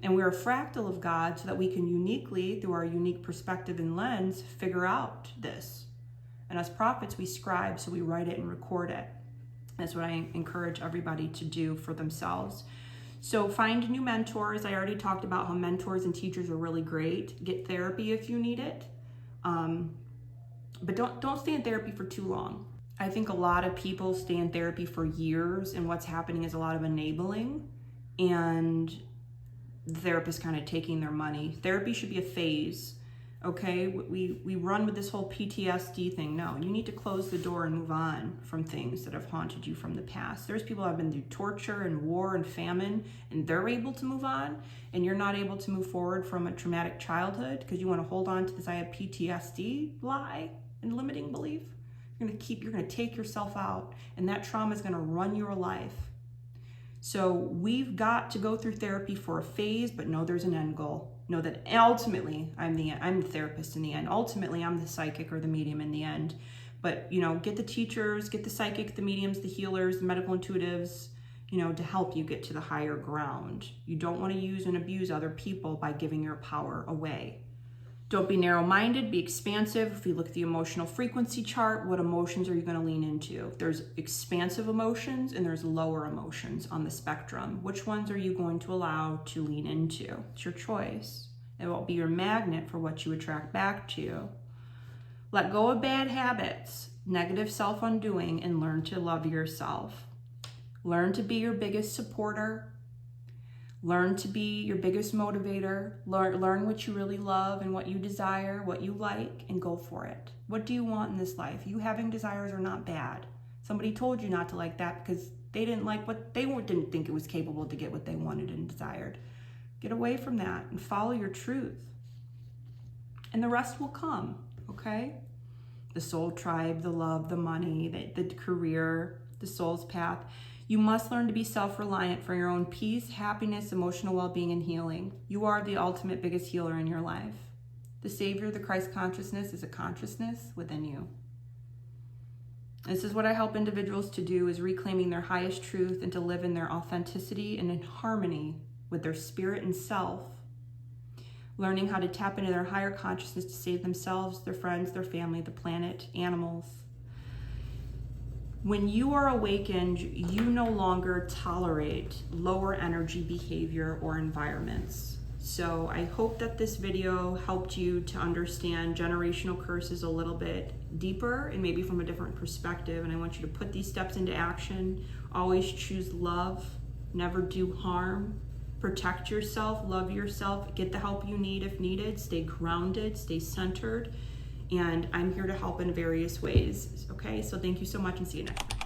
And we're a fractal of God so that we can uniquely, through our unique perspective and lens, figure out this. And as prophets, we scribe, so we write it and record it. That's what I encourage everybody to do for themselves. So find new mentors. I already talked about how mentors and teachers are really great. Get therapy if you need it. But don't stay in therapy for too long. I think a lot of people stay in therapy for years, and what's happening is a lot of enabling, and the therapist kind of taking their money. Therapy should be a phase, okay? We run with this whole PTSD thing. No, you need to close the door and move on from things that have haunted you from the past. There's people who have been through torture and war and famine, and they're able to move on, and you're not able to move forward from a traumatic childhood because you want to hold on to this I have PTSD lie and limiting belief. You're going to take yourself out, and that trauma is going to run your life. So we've got to go through therapy for a phase, but know there's an end goal. Know that ultimately I'm the therapist in the end. Ultimately, I'm the psychic or the medium in the end. But, get the teachers, get the psychic, the mediums, the healers, the medical intuitives, to help you get to the higher ground. You don't want to use and abuse other people by giving your power away. Don't be narrow-minded, be expansive. If you look at the emotional frequency chart, what emotions are you going to lean into? There's expansive emotions and there's lower emotions on the spectrum. Which ones are you going to allow to lean into? It's your choice. It will be your magnet for what you attract back to you. Let go of bad habits, negative self-undoing, and learn to love yourself. Learn to be your biggest supporter. Learn to be your biggest motivator. Learn what you really love and what you desire, what you like, and go for it. What do you want in this life? You having desires are not bad. Somebody told you not to like that because they didn't like what they didn't think it was capable to get what they wanted and desired. Get away from that and follow your truth. And the rest will come, okay? The soul tribe, the love, the money, the career, the soul's path. You must learn to be self-reliant for your own peace, happiness, emotional well-being, and healing. You are the ultimate biggest healer in your life. The Savior, the Christ consciousness, is a consciousness within you. This is what I help individuals to do, is reclaiming their highest truth and to live in their authenticity and in harmony with their spirit and self. Learning how to tap into their higher consciousness to save themselves, their friends, their family, the planet, animals. When you are awakened, you no longer tolerate lower energy behavior or environments. So I hope that this video helped you to understand generational curses a little bit deeper and maybe from a different perspective. And I want you to put these steps into action. Always choose love, never do harm. Protect yourself, love yourself, get the help you need if needed, stay grounded, stay centered. And I'm here to help in various ways. Okay, so thank you so much and see you next time.